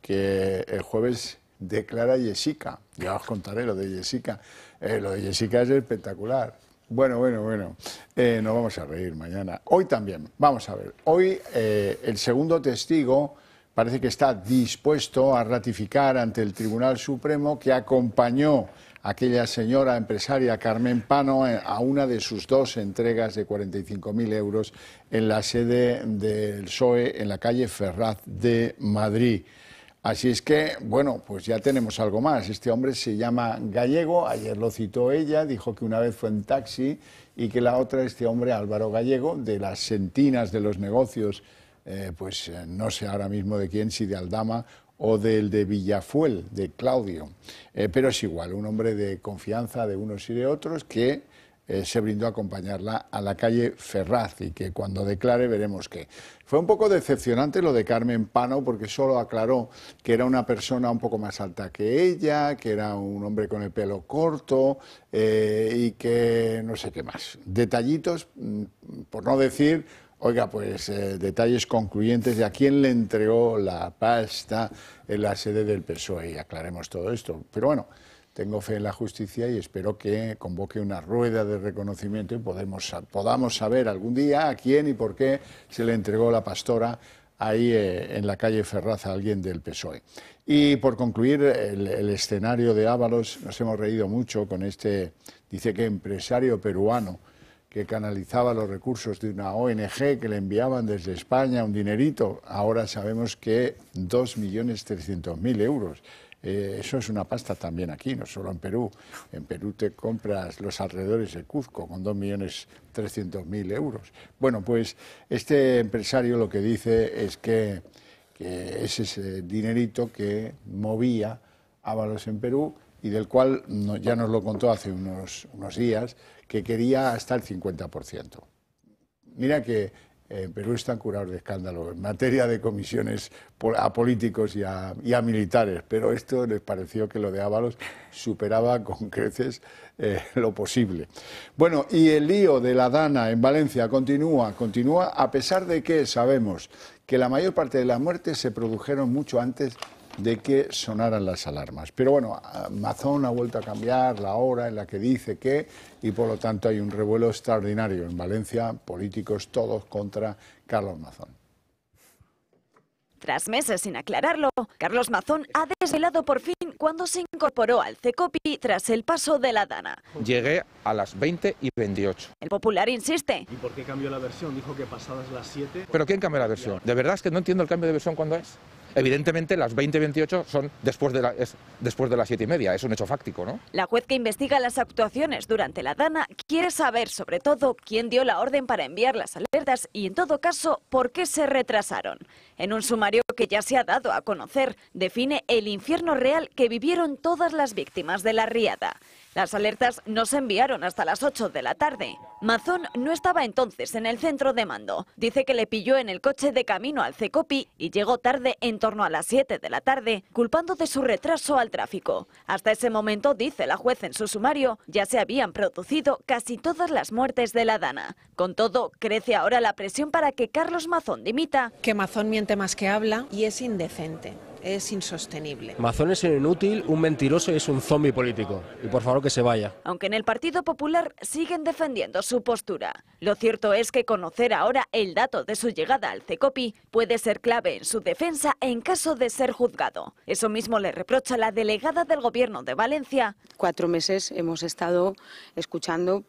que el jueves declara Jessica. Ya os contaré lo de Jessica. Lo de Jessica es espectacular. Bueno, nos vamos a reír mañana. Hoy también, vamos a ver. Hoy el segundo testigo parece que está dispuesto a ratificar ante el Tribunal Supremo que acompañó a aquella señora empresaria Carmen Pano a una de sus dos entregas de 45.000 euros en la sede del PSOE en la calle Ferraz de Madrid. Así es que, bueno, pues ya tenemos algo más. Este hombre se llama Gallego, ayer lo citó ella, dijo que una vez fue en taxi, y que la otra, este hombre Álvaro Gallego, de las sentinas de los negocios, no sé ahora mismo de quién, si de Aldama o del de Villafuel, de Claudio. Pero es igual, un hombre de confianza de unos y de otros que se brindó a acompañarla a la calle Ferraz, y que cuando declare veremos qué. Fue un poco decepcionante lo de Carmen Pano, porque solo aclaró que era una persona un poco más alta que ella, que era un hombre con el pelo corto y que no sé qué más. Detallitos, por no decir, oiga, pues detalles concluyentes de a quién le entregó la pasta en la sede del PSOE, y aclaremos todo esto. Pero bueno, tengo fe en la justicia y espero que convoque una rueda de reconocimiento y podamos saber algún día a quién y por qué se le entregó la pastora ahí en la calle Ferraz a alguien del PSOE. Y por concluir, el escenario de Ábalos, nos hemos reído mucho con este, dice que empresario peruano, que canalizaba los recursos de una ONG que le enviaban desde España un dinerito. Ahora sabemos que 2.300.000 euros. Eso es una pasta también aquí, no solo en Perú. En Perú te compras los alrededores de Cuzco con 2.300.000 euros. Bueno, pues este empresario lo que dice es que es ese dinerito que movía Ábalos en Perú, y del cual ya nos lo contó hace unos días, que quería hasta el 50%. Mira que en Perú están curados de escándalo en materia de comisiones a políticos y a militares, pero esto les pareció que lo de Ábalos superaba con creces lo posible. Bueno, y el lío de la Dana en Valencia continúa, a pesar de que sabemos que la mayor parte de las muertes se produjeron mucho antes de que sonaran las alarmas. Pero bueno, Mazón ha vuelto a cambiar la hora en la que dice que, y por lo tanto hay un revuelo extraordinario en Valencia, políticos todos contra Carlos Mazón. Tras meses sin aclararlo, Carlos Mazón ha desvelado por fin cuándo se incorporó al CECOPI tras el paso de la Dana. Llegué a las 20:28. El Popular insiste. ¿Y por qué cambió la versión? Dijo que pasadas las 7... ¿Pero quién cambió la versión? De verdad es que no entiendo el cambio de versión cuándo es. Evidentemente las 20:28 son después de las 7:30, es un hecho fáctico, ¿no? La juez que investiga las actuaciones durante la Dana quiere saber sobre todo quién dio la orden para enviar las alertas y en todo caso por qué se retrasaron. En un sumario que ya se ha dado a conocer, define el infierno real que vivieron todas las víctimas de la riada. Las alertas no se enviaron hasta las 8 de la tarde. Mazón no estaba entonces en el centro de mando. Dice que le pilló en el coche de camino al CECOPI y llegó tarde en torno a las 7 de la tarde, culpando de su retraso al tráfico. Hasta ese momento, dice la juez en su sumario, ya se habían producido casi todas las muertes de la Dana. Con todo, crece ahora la presión para que Carlos Mazón dimita. Que Mazón miente más que habla y es indecente. Es insostenible. Mazón es un inútil, un mentiroso y es un zombi político. Y por favor que se vaya. Aunque en el Partido Popular siguen defendiendo su postura. Lo cierto es que conocer ahora el dato de su llegada al CECOPI puede ser clave en su defensa en caso de ser juzgado. Eso mismo le reprocha la delegada del Gobierno de Valencia. 4 meses hemos estado escuchando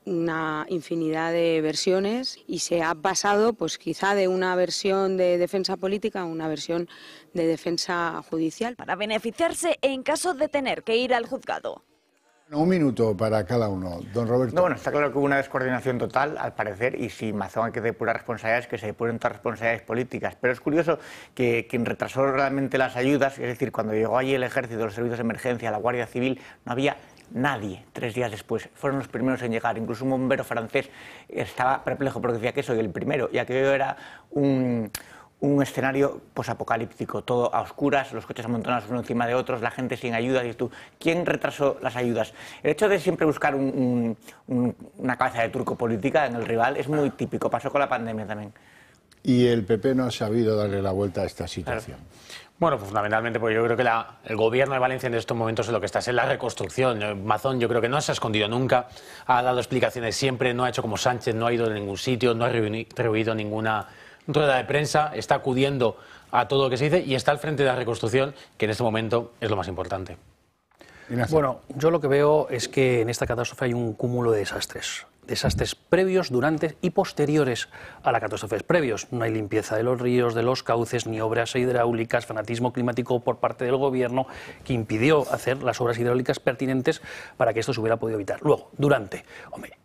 una infinidad de versiones y se ha pasado pues quizá de una versión de defensa política a una versión de defensa judicial. Para beneficiarse en caso de tener que ir al juzgado. Un minuto para cada uno. Don Roberto. No, bueno, está claro que hubo una descoordinación total, al parecer, y si Mazón hay que depurar responsabilidades, que se depuren todas responsabilidades políticas. Pero es curioso que quien retrasó realmente las ayudas, es decir, cuando llegó allí el Ejército, los servicios de emergencia, la Guardia Civil, no había nadie. 3 días después fueron los primeros en llegar. Incluso un bombero francés estaba perplejo porque decía que soy el primero, y aquello era un escenario posapocalíptico, todo a oscuras, los coches amontonados uno encima de otros, la gente sin ayuda. Y tú, ¿quién retrasó las ayudas? El hecho de siempre buscar una cabeza de turco política en el rival es muy típico, pasó con la pandemia también. Y el PP no ha sabido darle la vuelta a esta situación. Claro. Bueno, pues fundamentalmente porque yo creo que el Gobierno de Valencia en estos momentos es lo que está, es en la reconstrucción. Mazón yo creo que no se ha escondido nunca, ha dado explicaciones siempre, no ha hecho como Sánchez, no ha ido a ningún sitio, no ha reunido ninguna rueda de prensa, está acudiendo a todo lo que se dice y está al frente de la reconstrucción, que en este momento es lo más importante. Bueno, yo lo que veo es que en esta catástrofe hay un cúmulo de desastres. Desastres previos, durante y posteriores a la catástrofe. Previos, no hay limpieza de los ríos, de los cauces, ni obras hidráulicas, fanatismo climático por parte del Gobierno que impidió hacer las obras hidráulicas pertinentes para que esto se hubiera podido evitar. Luego, durante,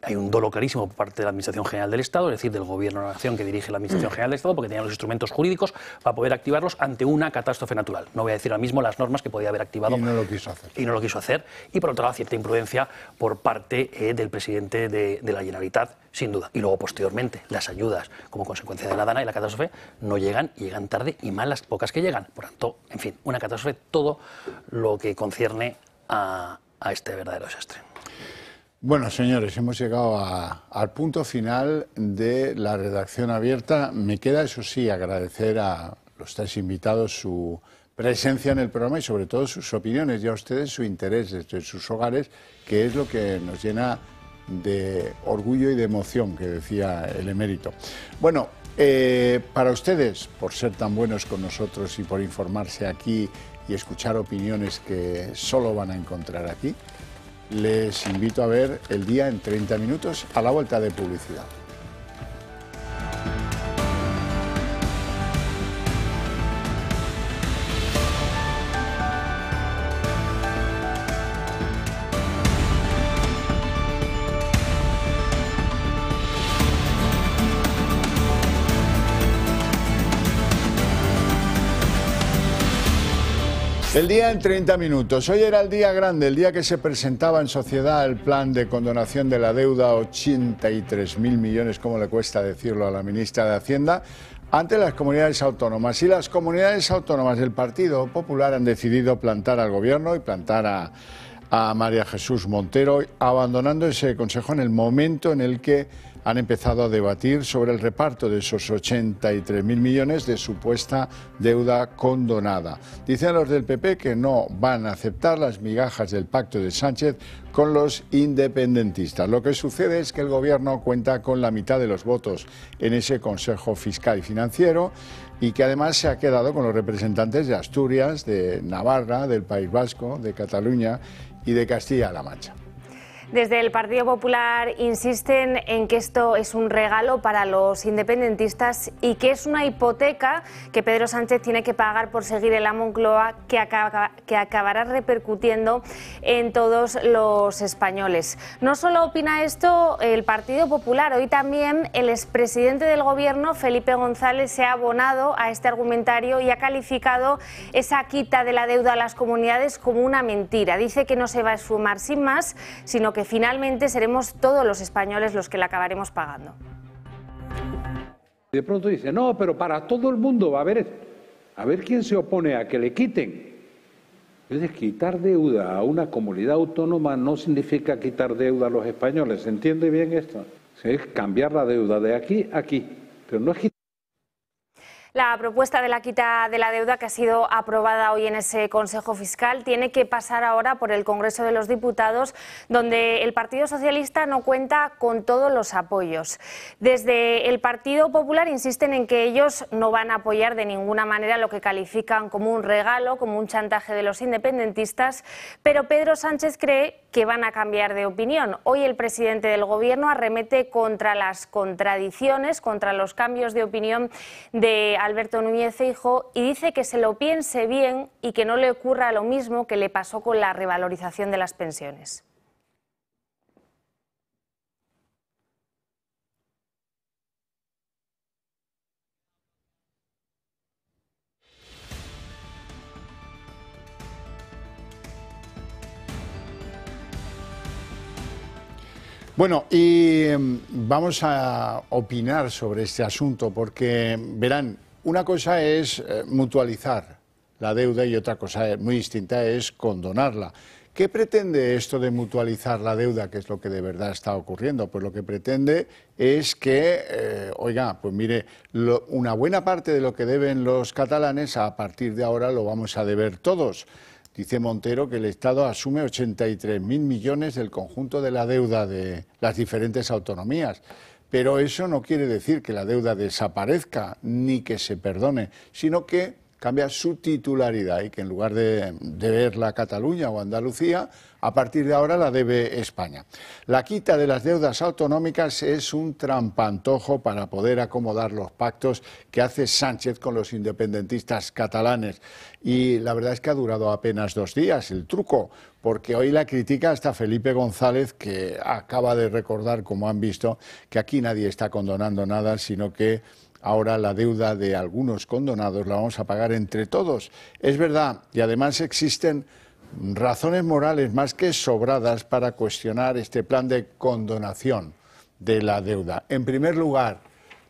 hay un dolo clarísimo por parte de la Administración General del Estado, es decir, del Gobierno de la Nación que dirige la Administración General del Estado, porque tenía los instrumentos jurídicos para poder activarlos ante una catástrofe natural. No voy a decir ahora mismo las normas que podía haber activado. Y no lo quiso hacer. Y por otro lado, cierta imprudencia por parte del presidente de la Generalitat, sin duda. Y luego, posteriormente, las ayudas como consecuencia de la Dana y la catástrofe no llegan, llegan tarde y mal las pocas que llegan. Por tanto, en fin, una catástrofe, todo lo que concierne a este verdadero desastre. Bueno, señores, hemos llegado al punto final de la redacción abierta. Me queda, eso sí, agradecer a los 3 invitados su presencia en el programa y sobre todo sus opiniones y a ustedes su interés desde sus hogares, que es lo que nos llena de orgullo y de emoción, que decía el emérito. Bueno, para ustedes, por ser tan buenos con nosotros y por informarse aquí y escuchar opiniones que solo van a encontrar aquí, les invito a ver El Día en 30 minutos a la vuelta de publicidad. El día en 30 minutos. Hoy era el día grande, el día que se presentaba en sociedad el plan de condonación de la deuda, 83.000 millones, como le cuesta decirlo a la ministra de Hacienda, ante las comunidades autónomas. Y las comunidades autónomas del Partido Popular han decidido plantar al Gobierno y plantar a María Jesús Montero, abandonando ese consejo en el momento en el que han empezado a debatir sobre el reparto de esos 83.000 millones de supuesta deuda condonada. Dicen los del PP que no van a aceptar las migajas del pacto de Sánchez con los independentistas. Lo que sucede es que el Gobierno cuenta con la mitad de los votos en ese Consejo Fiscal y Financiero y que además se ha quedado con los representantes de Asturias, de Navarra, del País Vasco, de Cataluña y de Castilla-La Mancha. Desde el Partido Popular insisten en que esto es un regalo para los independentistas y que es una hipoteca que Pedro Sánchez tiene que pagar por seguir en la Moncloa, que acabará repercutiendo en todos los españoles. No solo opina esto el Partido Popular, hoy también el expresidente del Gobierno, Felipe González, se ha abonado a este argumentario y ha calificado esa quita de la deuda a las comunidades como una mentira. Dice que no se va a esfumar sin más, sino que finalmente seremos todos los españoles los que la acabaremos pagando. De pronto dice, no, pero para todo el mundo va a ver quién se opone a que le quiten. Es decir, quitar deuda a una comunidad autónoma no significa quitar deuda a los españoles. ¿Se entiende bien esto? Es cambiar la deuda de aquí a aquí, pero no es quitar. La propuesta de la quita de la deuda que ha sido aprobada hoy en ese Consejo Fiscal tiene que pasar ahora por el Congreso de los Diputados, donde el Partido Socialista no cuenta con todos los apoyos. Desde el Partido Popular insisten en que ellos no van a apoyar de ninguna manera lo que califican como un regalo, como un chantaje de los independentistas, pero Pedro Sánchez cree que van a cambiar de opinión. Hoy el presidente del Gobierno arremete contra las contradicciones, contra los cambios de opinión de Alberto Núñez Feijóo y dice que se lo piense bien y que no le ocurra lo mismo que le pasó con la revalorización de las pensiones. Bueno, y vamos a opinar sobre este asunto porque, verán, una cosa es mutualizar la deuda y otra cosa muy distinta es condonarla. ¿Qué pretende esto de mutualizar la deuda, que es lo que de verdad está ocurriendo? Pues lo que pretende es que, oiga, pues mire, una buena parte de lo que deben los catalanes a partir de ahora lo vamos a deber todos. Dice Montero que el Estado asume 83.000 millones del conjunto de la deuda de las diferentes autonomías. Pero eso no quiere decir que la deuda desaparezca ni que se perdone, sino que cambia su titularidad y que en lugar de deberla Cataluña o Andalucía, a partir de ahora la debe España. La quita de las deudas autonómicas es un trampantojo para poder acomodar los pactos que hace Sánchez con los independentistas catalanes. Y la verdad es que ha durado apenas 2 días el truco, porque hoy la critica hasta Felipe González, que acaba de recordar, como han visto, que aquí nadie está condonando nada, sino que ahora la deuda de algunos condonados la vamos a pagar entre todos. Es verdad, y además existen razones morales más que sobradas para cuestionar este plan de condonación de la deuda. En primer lugar,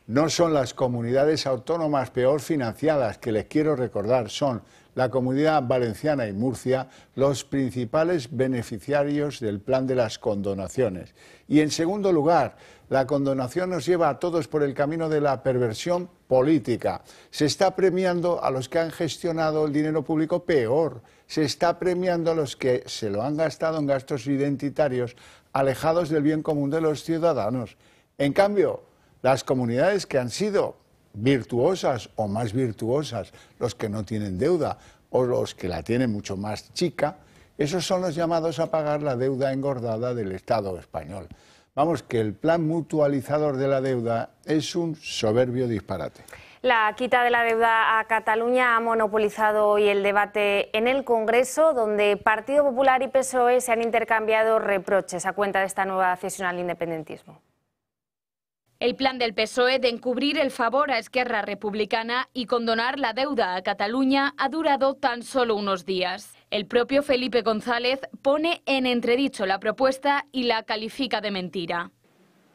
no son las comunidades autónomas peor financiadas, que les quiero recordar, son la Comunidad Valenciana y Murcia los principales beneficiarios del plan de las condonaciones. Y en segundo lugar, la condonación nos lleva a todos por el camino de la perversión política. Se está premiando a los que han gestionado el dinero público peor. Se está premiando a los que se lo han gastado en gastos identitarios alejados del bien común de los ciudadanos. En cambio, las comunidades que han sido virtuosas o más virtuosas, los que no tienen deuda o los que la tienen mucho más chica, esos son los llamados a pagar la deuda engordada del Estado español. Vamos, que el plan mutualizador de la deuda es un soberbio disparate. La quita de la deuda a Cataluña ha monopolizado hoy el debate en el Congreso, donde Partido Popular y PSOE se han intercambiado reproches a cuenta de esta nueva cesión al independentismo. El plan del PSOE de encubrir el favor a Esquerra Republicana y condonar la deuda a Cataluña ha durado tan solo unos días. El propio Felipe González pone en entredicho la propuesta y la califica de mentira.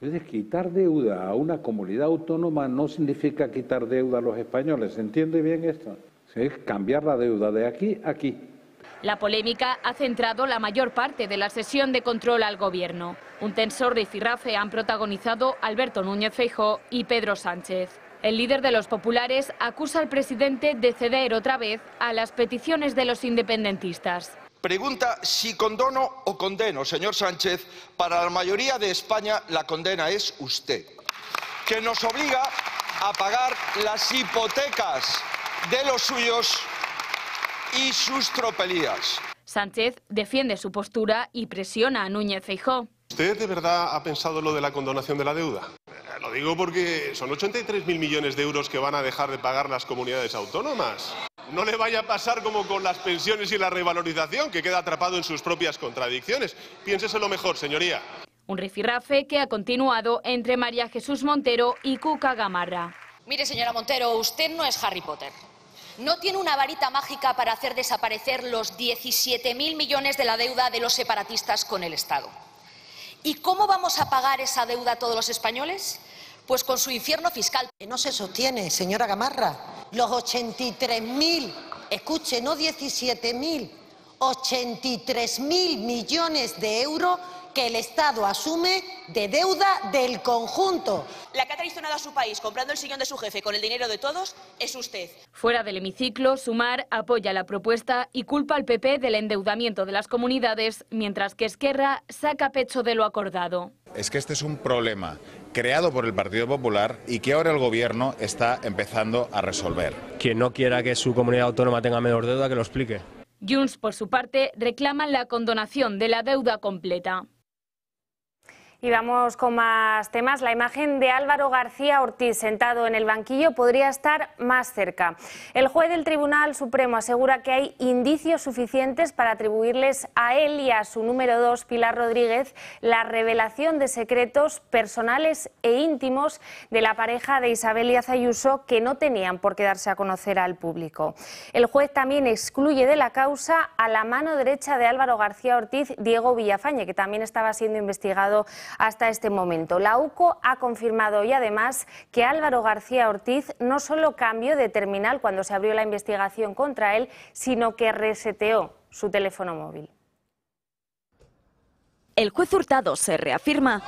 Es decir, quitar deuda a una comunidad autónoma no significa quitar deuda a los españoles. ¿Se entiende bien esto? Es cambiar la deuda de aquí a aquí. La polémica ha centrado la mayor parte de la sesión de control al Gobierno. Un tenso rifirrafe han protagonizado Alberto Núñez Feijóo y Pedro Sánchez. El líder de los populares acusa al presidente de ceder otra vez a las peticiones de los independentistas. Pregunta si condono o condeno, señor Sánchez. Para la mayoría de España la condena es usted, que nos obliga a pagar las hipotecas de los suyos y sus tropelías. Sánchez defiende su postura y presiona a Núñez Feijóo. ¿Usted de verdad ha pensado lo de la condonación de la deuda? Lo digo porque son 83.000 millones de euros que van a dejar de pagar las comunidades autónomas. No le vaya a pasar como con las pensiones y la revalorización, que queda atrapado en sus propias contradicciones. Piénseselo mejor, señoría. Un rifirrafe que ha continuado entre María Jesús Montero y Cuca Gamarra. Mire, señora Montero, usted no es Harry Potter. No tiene una varita mágica para hacer desaparecer los 17.000 millones de la deuda de los separatistas con el Estado. ¿Y cómo vamos a pagar esa deuda a todos los españoles? Pues con su infierno fiscal. No se sostiene, señora Gamarra. Los 83.000, escuche, no 17.000, 83.000 millones de euros que el Estado asume de deuda del conjunto. La que ha traicionado a su país comprando el sillón de su jefe con el dinero de todos es usted. Fuera del hemiciclo, Sumar apoya la propuesta y culpa al PP del endeudamiento de las comunidades, mientras que Esquerra saca pecho de lo acordado. Es que este es un problema creado por el Partido Popular y que ahora el Gobierno está empezando a resolver. Quien no quiera que su comunidad autónoma tenga menor deuda, que lo explique. Junts, por su parte, reclaman la condonación de la deuda completa. Y vamos con más temas. La imagen de Álvaro García Ortiz sentado en el banquillo podría estar más cerca. El juez del Tribunal Supremo asegura que hay indicios suficientes para atribuirles a él y a su número 2, Pilar Rodríguez, la revelación de secretos personales e íntimos de la pareja de Isabel Díaz Ayuso que no tenían por qué darse a conocer al público. El juez también excluye de la causa a la mano derecha de Álvaro García Ortiz, Diego Villafañe, que también estaba siendo investigado hasta este momento. La UCO ha confirmado hoy además que Álvaro García Ortiz no solo cambió de terminal cuando se abrió la investigación contra él, sino que reseteó su teléfono móvil. El juez Hurtado se reafirma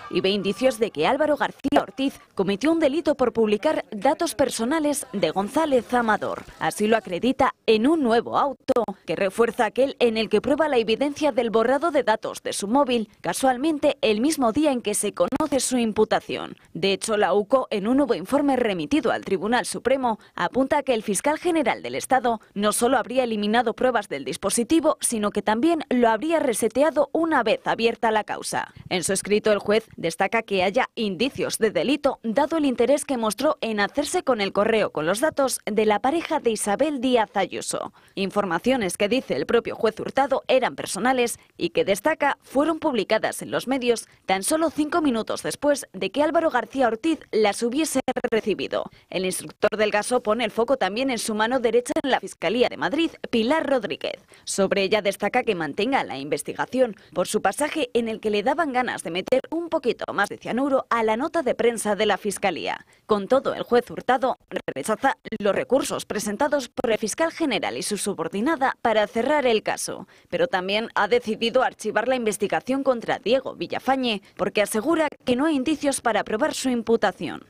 y ve indicios de que Álvaro García Ortiz cometió un delito por publicar datos personales de González Amador. Así lo acredita en un nuevo auto que refuerza aquel en el que prueba la evidencia del borrado de datos de su móvil, casualmente el mismo día en que se conoce su imputación. De hecho, la UCO, en un nuevo informe remitido al Tribunal Supremo, apunta que el fiscal general del Estado no solo habría eliminado pruebas del dispositivo, sino que también lo habría reseteado una vez abierta la causa. En su escrito, el juez destaca que haya indicios de delito, dado el interés que mostró en hacerse con el correo con los datos de la pareja de Isabel Díaz Ayuso. Informaciones que dice el propio juez Hurtado eran personales y que destaca fueron publicadas en los medios tan solo 5 minutos después de que Álvaro García Ortiz las hubiese recibido. El instructor del caso pone el foco también en su mano derecha en la Fiscalía de Madrid, Pilar Rodríguez. Sobre ella destaca que mantenga la investigación por su pasaje en el que le daban ganas de meter un poquito más de cianuro a la nota de prensa de la Fiscalía. Con todo, el juez Hurtado rechaza los recursos presentados por el fiscal general y su subordinada para cerrar el caso, pero también ha decidido archivar la investigación contra Diego Villafañe porque asegura que no hay indicios para probar su imputación.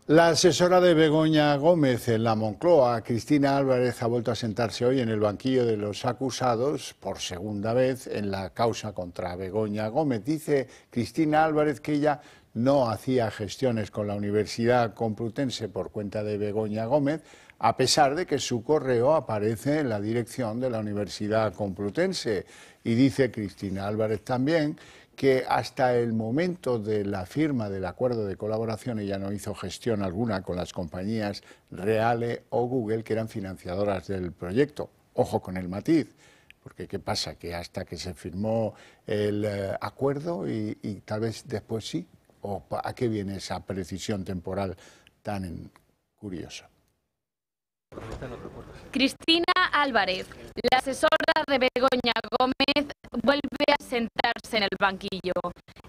La asesora de Begoña Gómez en la Moncloa, Cristina Álvarez, ha vuelto a sentarse hoy en el banquillo de los acusados por segunda vez en la causa contra Begoña Gómez. Dice Cristina Álvarez que ella no hacía gestiones con la Universidad Complutense por cuenta de Begoña Gómez, a pesar de que su correo aparece en la dirección de la Universidad Complutense. Y dice Cristina Álvarez también que hasta el momento de la firma del acuerdo de colaboración ella no hizo gestión alguna con las compañías Reale o Google, que eran financiadoras del proyecto. Ojo con el matiz, porque ¿qué pasa? Que hasta que se firmó el acuerdo y tal vez después sí, ¿o a qué viene esa precisión temporal tan curiosa? Cristina Álvarez, la asesora de Begoña Gómez, vuelve a sentarse en el banquillo,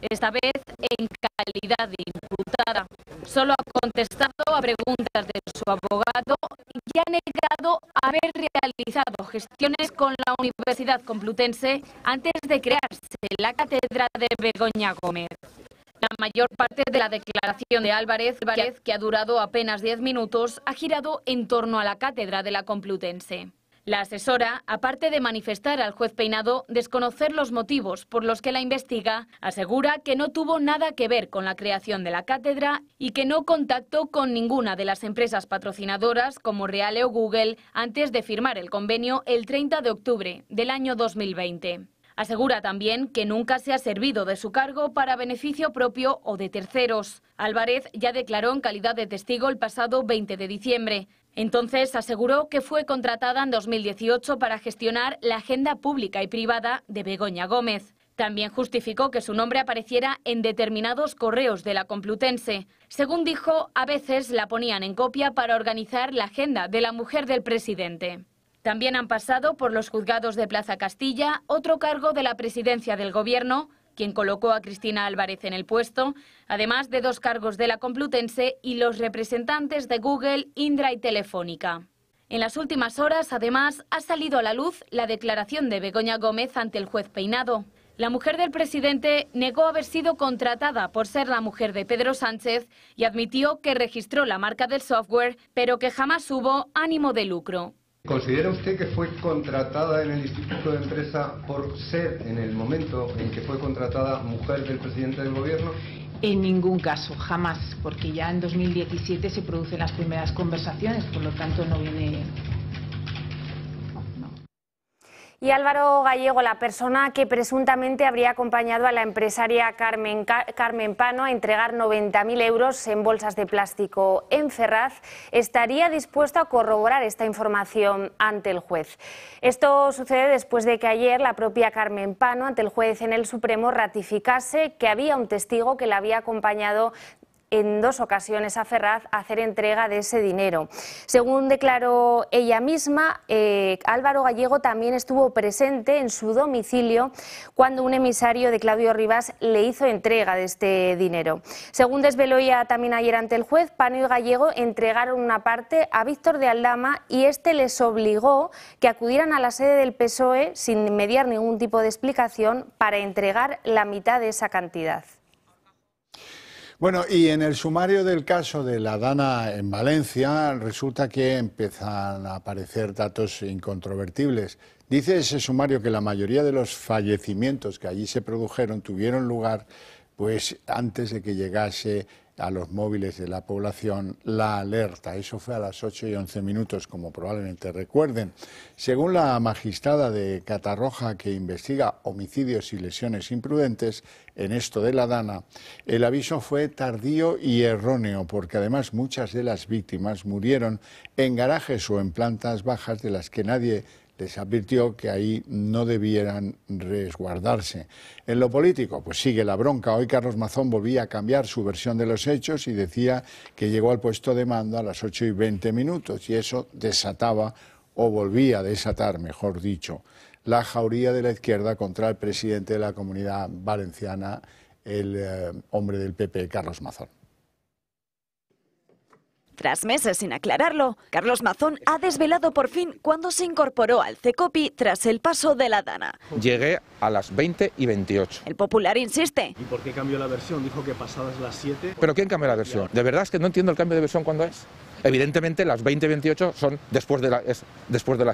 esta vez en calidad de imputada. Solo ha contestado a preguntas de su abogado y ha negado haber realizado gestiones con la Universidad Complutense antes de crearse la cátedra de Begoña Gómez. La mayor parte de la declaración de Álvarez, que ha durado apenas 10 minutos, ha girado en torno a la cátedra de la Complutense. La asesora, aparte de manifestar al juez Peinado desconocer los motivos por los que la investiga, asegura que no tuvo nada que ver con la creación de la cátedra y que no contactó con ninguna de las empresas patrocinadoras como Reale o Google antes de firmar el convenio el 30 de octubre del año 2020. Asegura también que nunca se ha servido de su cargo para beneficio propio o de terceros. Álvarez ya declaró en calidad de testigo el pasado 20 de diciembre. Entonces aseguró que fue contratada en 2018 para gestionar la agenda pública y privada de Begoña Gómez. También justificó que su nombre apareciera en determinados correos de la Complutense. Según dijo, a veces la ponían en copia para organizar la agenda de la mujer del presidente. También han pasado por los juzgados de Plaza Castilla otro cargo de la presidencia del Gobierno, quien colocó a Cristina Álvarez en el puesto, además de 2 cargos de la Complutense y los representantes de Google, Indra y Telefónica. En las últimas horas, además, ha salido a la luz la declaración de Begoña Gómez ante el juez Peinado. La mujer del presidente negó haber sido contratada por ser la mujer de Pedro Sánchez y admitió que registró la marca del software, pero que jamás hubo ánimo de lucro. ¿Considera usted que fue contratada en el Instituto de Empresa por ser, en el momento en que fue contratada, mujer del presidente del Gobierno? En ningún caso, jamás, porque ya en 2017 se producen las primeras conversaciones, por lo tanto no viene... Y Álvaro Gallego, la persona que presuntamente habría acompañado a la empresaria Carmen Pano a entregar 90.000 euros en bolsas de plástico en Ferraz, estaría dispuesto a corroborar esta información ante el juez. Esto sucede después de que ayer la propia Carmen Pano, ante el juez en el Supremo, ratificase que había un testigo que la había acompañado en 2 ocasiones a Ferraz a hacer entrega de ese dinero. Según declaró ella misma, Álvaro Gallego también estuvo presente en su domicilio cuando un emisario de Claudio Rivas le hizo entrega de este dinero. Según desveló ella también ayer ante el juez, Pano y Gallego entregaron una parte a Víctor de Aldama y este les obligó que acudieran a la sede del PSOE sin mediar ningún tipo de explicación para entregar la mitad de esa cantidad. Bueno, y en el sumario del caso de la Dana en Valencia resulta que empiezan a aparecer datos incontrovertibles. Dice ese sumario que la mayoría de los fallecimientos que allí se produjeron tuvieron lugar pues antes de que llegase a los móviles de la población la alerta. Eso fue a las 8:11, como probablemente recuerden. Según la magistrada de Catarroja que investiga homicidios y lesiones imprudentes en esto de la Dana, el aviso fue tardío y erróneo, porque además muchas de las víctimas murieron en garajes o en plantas bajas de las que nadie les advirtió que ahí no debieran resguardarse. En lo político, pues sigue la bronca. Hoy Carlos Mazón volvía a cambiar su versión de los hechos y decía que llegó al puesto de mando a las 8:20 y eso desataba, o volvía a desatar, mejor dicho, la jauría de la izquierda contra el presidente de la Comunidad Valenciana, el hombre del PP, Carlos Mazón. Tras meses sin aclararlo, Carlos Mazón ha desvelado por fin cuándo se incorporó al CECOPI tras el paso de la Dana. Llegué a las 20:28. El Popular insiste. ¿Y por qué cambió la versión? Dijo que pasadas las 7... ¿Pero quién cambió la versión? De verdad es que no entiendo el cambio de versión cuándo es. Evidentemente las 20:28 son después de las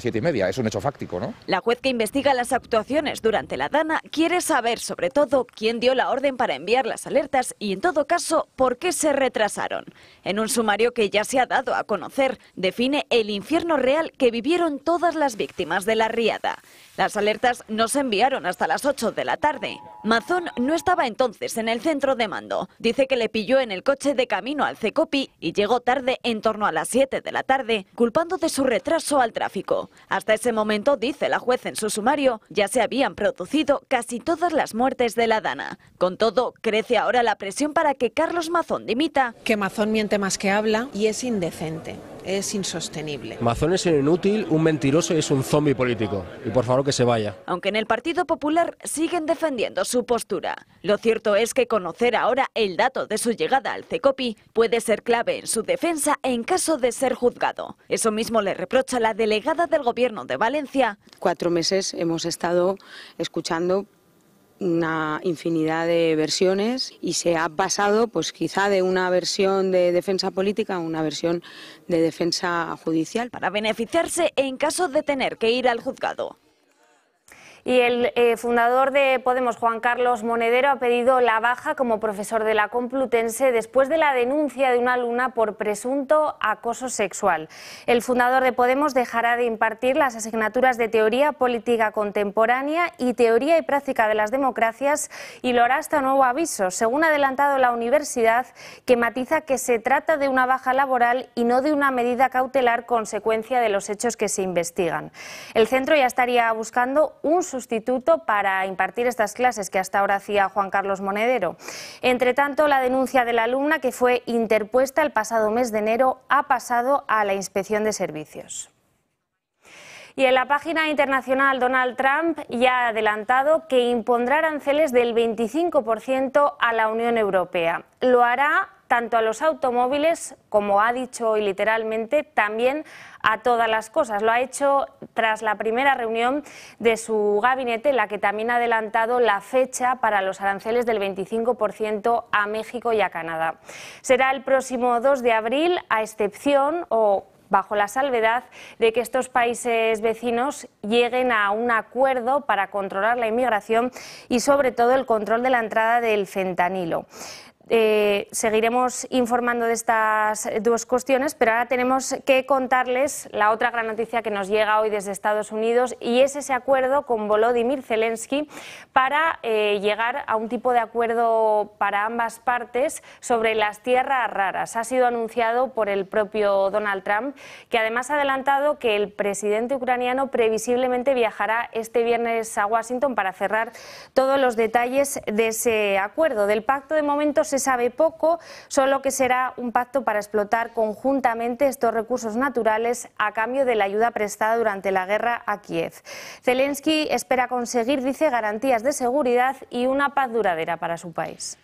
7:30, es un hecho fáctico, ¿no? La juez que investiga las actuaciones durante la Dana quiere saber sobre todo quién dio la orden para enviar las alertas y en todo caso por qué se retrasaron. En un sumario que ya se ha dado a conocer, define el infierno real que vivieron todas las víctimas de la riada. Las alertas no se enviaron hasta las 8 de la tarde. Mazón no estaba entonces en el centro de mando. Dice que le pilló en el coche de camino al CECOPI y llegó tarde en torno a las 7 de la tarde, culpando de su retraso al tráfico. Hasta ese momento, dice la juez en su sumario, ya se habían producido casi todas las muertes de la Dana. Con todo, crece ahora la presión para que Carlos Mazón dimita. Que Mazón miente más que habla y es indecente. es insostenible. Mazón es un inútil, un mentiroso y es un zombi político. Y por favor que se vaya. Aunque en el Partido Popular siguen defendiendo su postura. Lo cierto es que conocer ahora el dato de su llegada al CECOPI puede ser clave en su defensa en caso de ser juzgado. Eso mismo le reprocha la delegada del Gobierno de Valencia. 4 meses hemos estado escuchando una infinidad de versiones y se ha pasado pues quizá de una versión de defensa política a una versión de defensa judicial. Para beneficiarse en caso de tener que ir al juzgado. Y el fundador de Podemos, Juan Carlos Monedero, ha pedido la baja como profesor de la Complutense después de la denuncia de una alumna por presunto acoso sexual. El fundador de Podemos dejará de impartir las asignaturas de Teoría Política Contemporánea y Teoría y Práctica de las Democracias y lo hará hasta nuevo aviso, según ha adelantado la universidad, que matiza que se trata de una baja laboral y no de una medida cautelar consecuencia de los hechos que se investigan. El centro ya estaría buscando un sustituto para impartir estas clases que hasta ahora hacía Juan Carlos Monedero. Entre tanto, la denuncia de la alumna, que fue interpuesta el pasado mes de enero, ha pasado a la Inspección de Servicios. Y en la página internacional, Donald Trump ya ha adelantado que impondrá aranceles del 25% a la Unión Europea. Lo hará tanto a los automóviles, como ha dicho hoy literalmente, también a todas las cosas. Lo ha hecho tras la primera reunión de su gabinete, en la que también ha adelantado la fecha para los aranceles del 25% a México y a Canadá. Será el próximo 2 de abril, a excepción o bajo la salvedad de que estos países vecinos lleguen a un acuerdo para controlar la inmigración y sobre todo el control de la entrada del fentanilo. Seguiremos informando de estas dos cuestiones, pero ahora tenemos que contarles la otra gran noticia que nos llega hoy desde Estados Unidos, y es ese acuerdo con Volodymyr Zelensky para llegar a un tipo de acuerdo para ambas partes sobre las tierras raras. Ha sido anunciado por el propio Donald Trump, que además ha adelantado que el presidente ucraniano previsiblemente viajará este viernes a Washington para cerrar todos los detalles de ese acuerdo. Del pacto de momento se sabe poco, solo que será un pacto para explotar conjuntamente estos recursos naturales a cambio de la ayuda prestada durante la guerra a Kiev. Zelensky espera conseguir, dice, garantías de seguridad y una paz duradera para su país.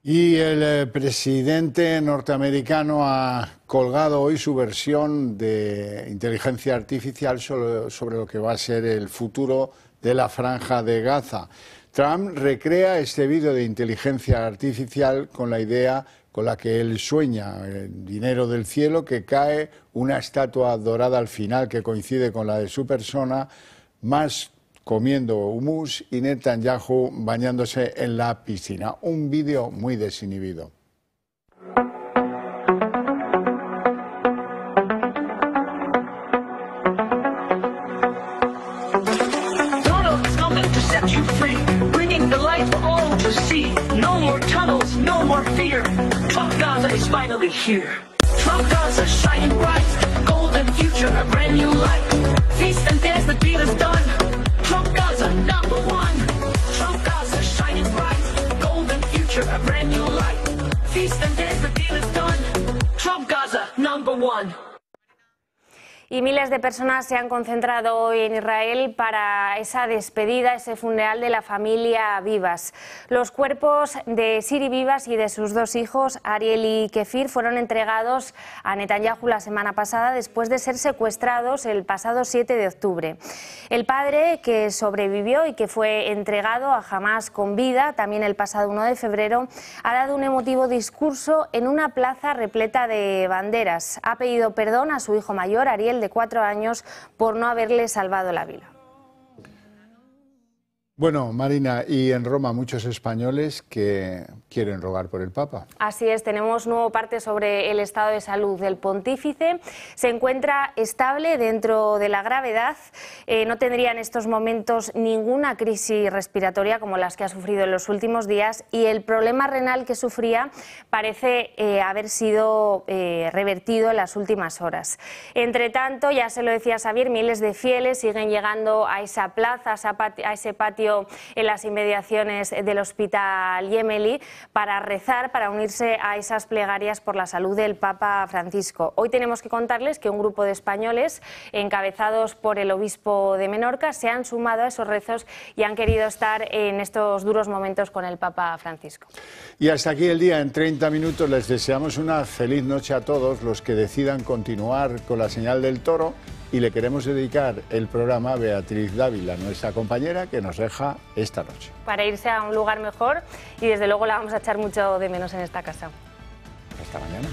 Y el presidente norteamericano ha colgado hoy su versión de inteligencia artificial sobre lo que va a ser el futuro de la Franja de Gaza. Trump recrea este vídeo de inteligencia artificial con la idea con la que él sueña, el dinero del cielo, que cae, una estatua dorada al final que coincide con la de su persona, más comiendo hummus y Netanyahu bañándose en la piscina. Un vídeo muy desinhibido. No more tunnels, no more fear. Trump Gaza is finally here. Trump Gaza shining bright, golden future, a brand new light. Feast and dance, the deal is done. Trump Gaza #1. Trump Gaza shining bright, golden future, a brand new light. Feast and dance, the deal is done. Trump Gaza #1. Y miles de personas se han concentrado hoy en Israel para esa despedida, ese funeral de la familia Vivas. Los cuerpos de Siri Vivas y de sus dos hijos, Ariel y Kefir, fueron entregados a Netanyahu la semana pasada después de ser secuestrados el pasado 7 de octubre. El padre, que sobrevivió y que fue entregado a Hamás con vida también el pasado 1 de febrero, ha dado un emotivo discurso en una plaza repleta de banderas. Ha pedido perdón a su hijo mayor, Ariel, de 4 años, por no haberle salvado la vida. Bueno, Marina, y en Roma muchos españoles que quieren rogar por el Papa. Así es, tenemos nuevo parte sobre el estado de salud del pontífice. Se encuentra estable dentro de la gravedad, no tendría en estos momentos ninguna crisis respiratoria como las que ha sufrido en los últimos días, y el problema renal que sufría parece haber sido revertido en las últimas horas. Entre tanto, ya se lo decía Xavier, miles de fieles siguen llegando a esa plaza, a ese patio acudió en las inmediaciones del Hospital Gemelli para rezar, para unirse a esas plegarias por la salud del Papa Francisco. Hoy tenemos que contarles que un grupo de españoles, encabezados por el obispo de Menorca, se han sumado a esos rezos y han querido estar en estos duros momentos con el Papa Francisco. Y hasta aquí el día en 30 minutos. Les deseamos una feliz noche a todos los que decidan continuar con la señal del Toro, y le queremos dedicar el programa a Beatriz Dávila, nuestra compañera que nos deja esta noche. Para irse a un lugar mejor, y desde luego la vamos a echar mucho de menos en esta casa. Hasta mañana.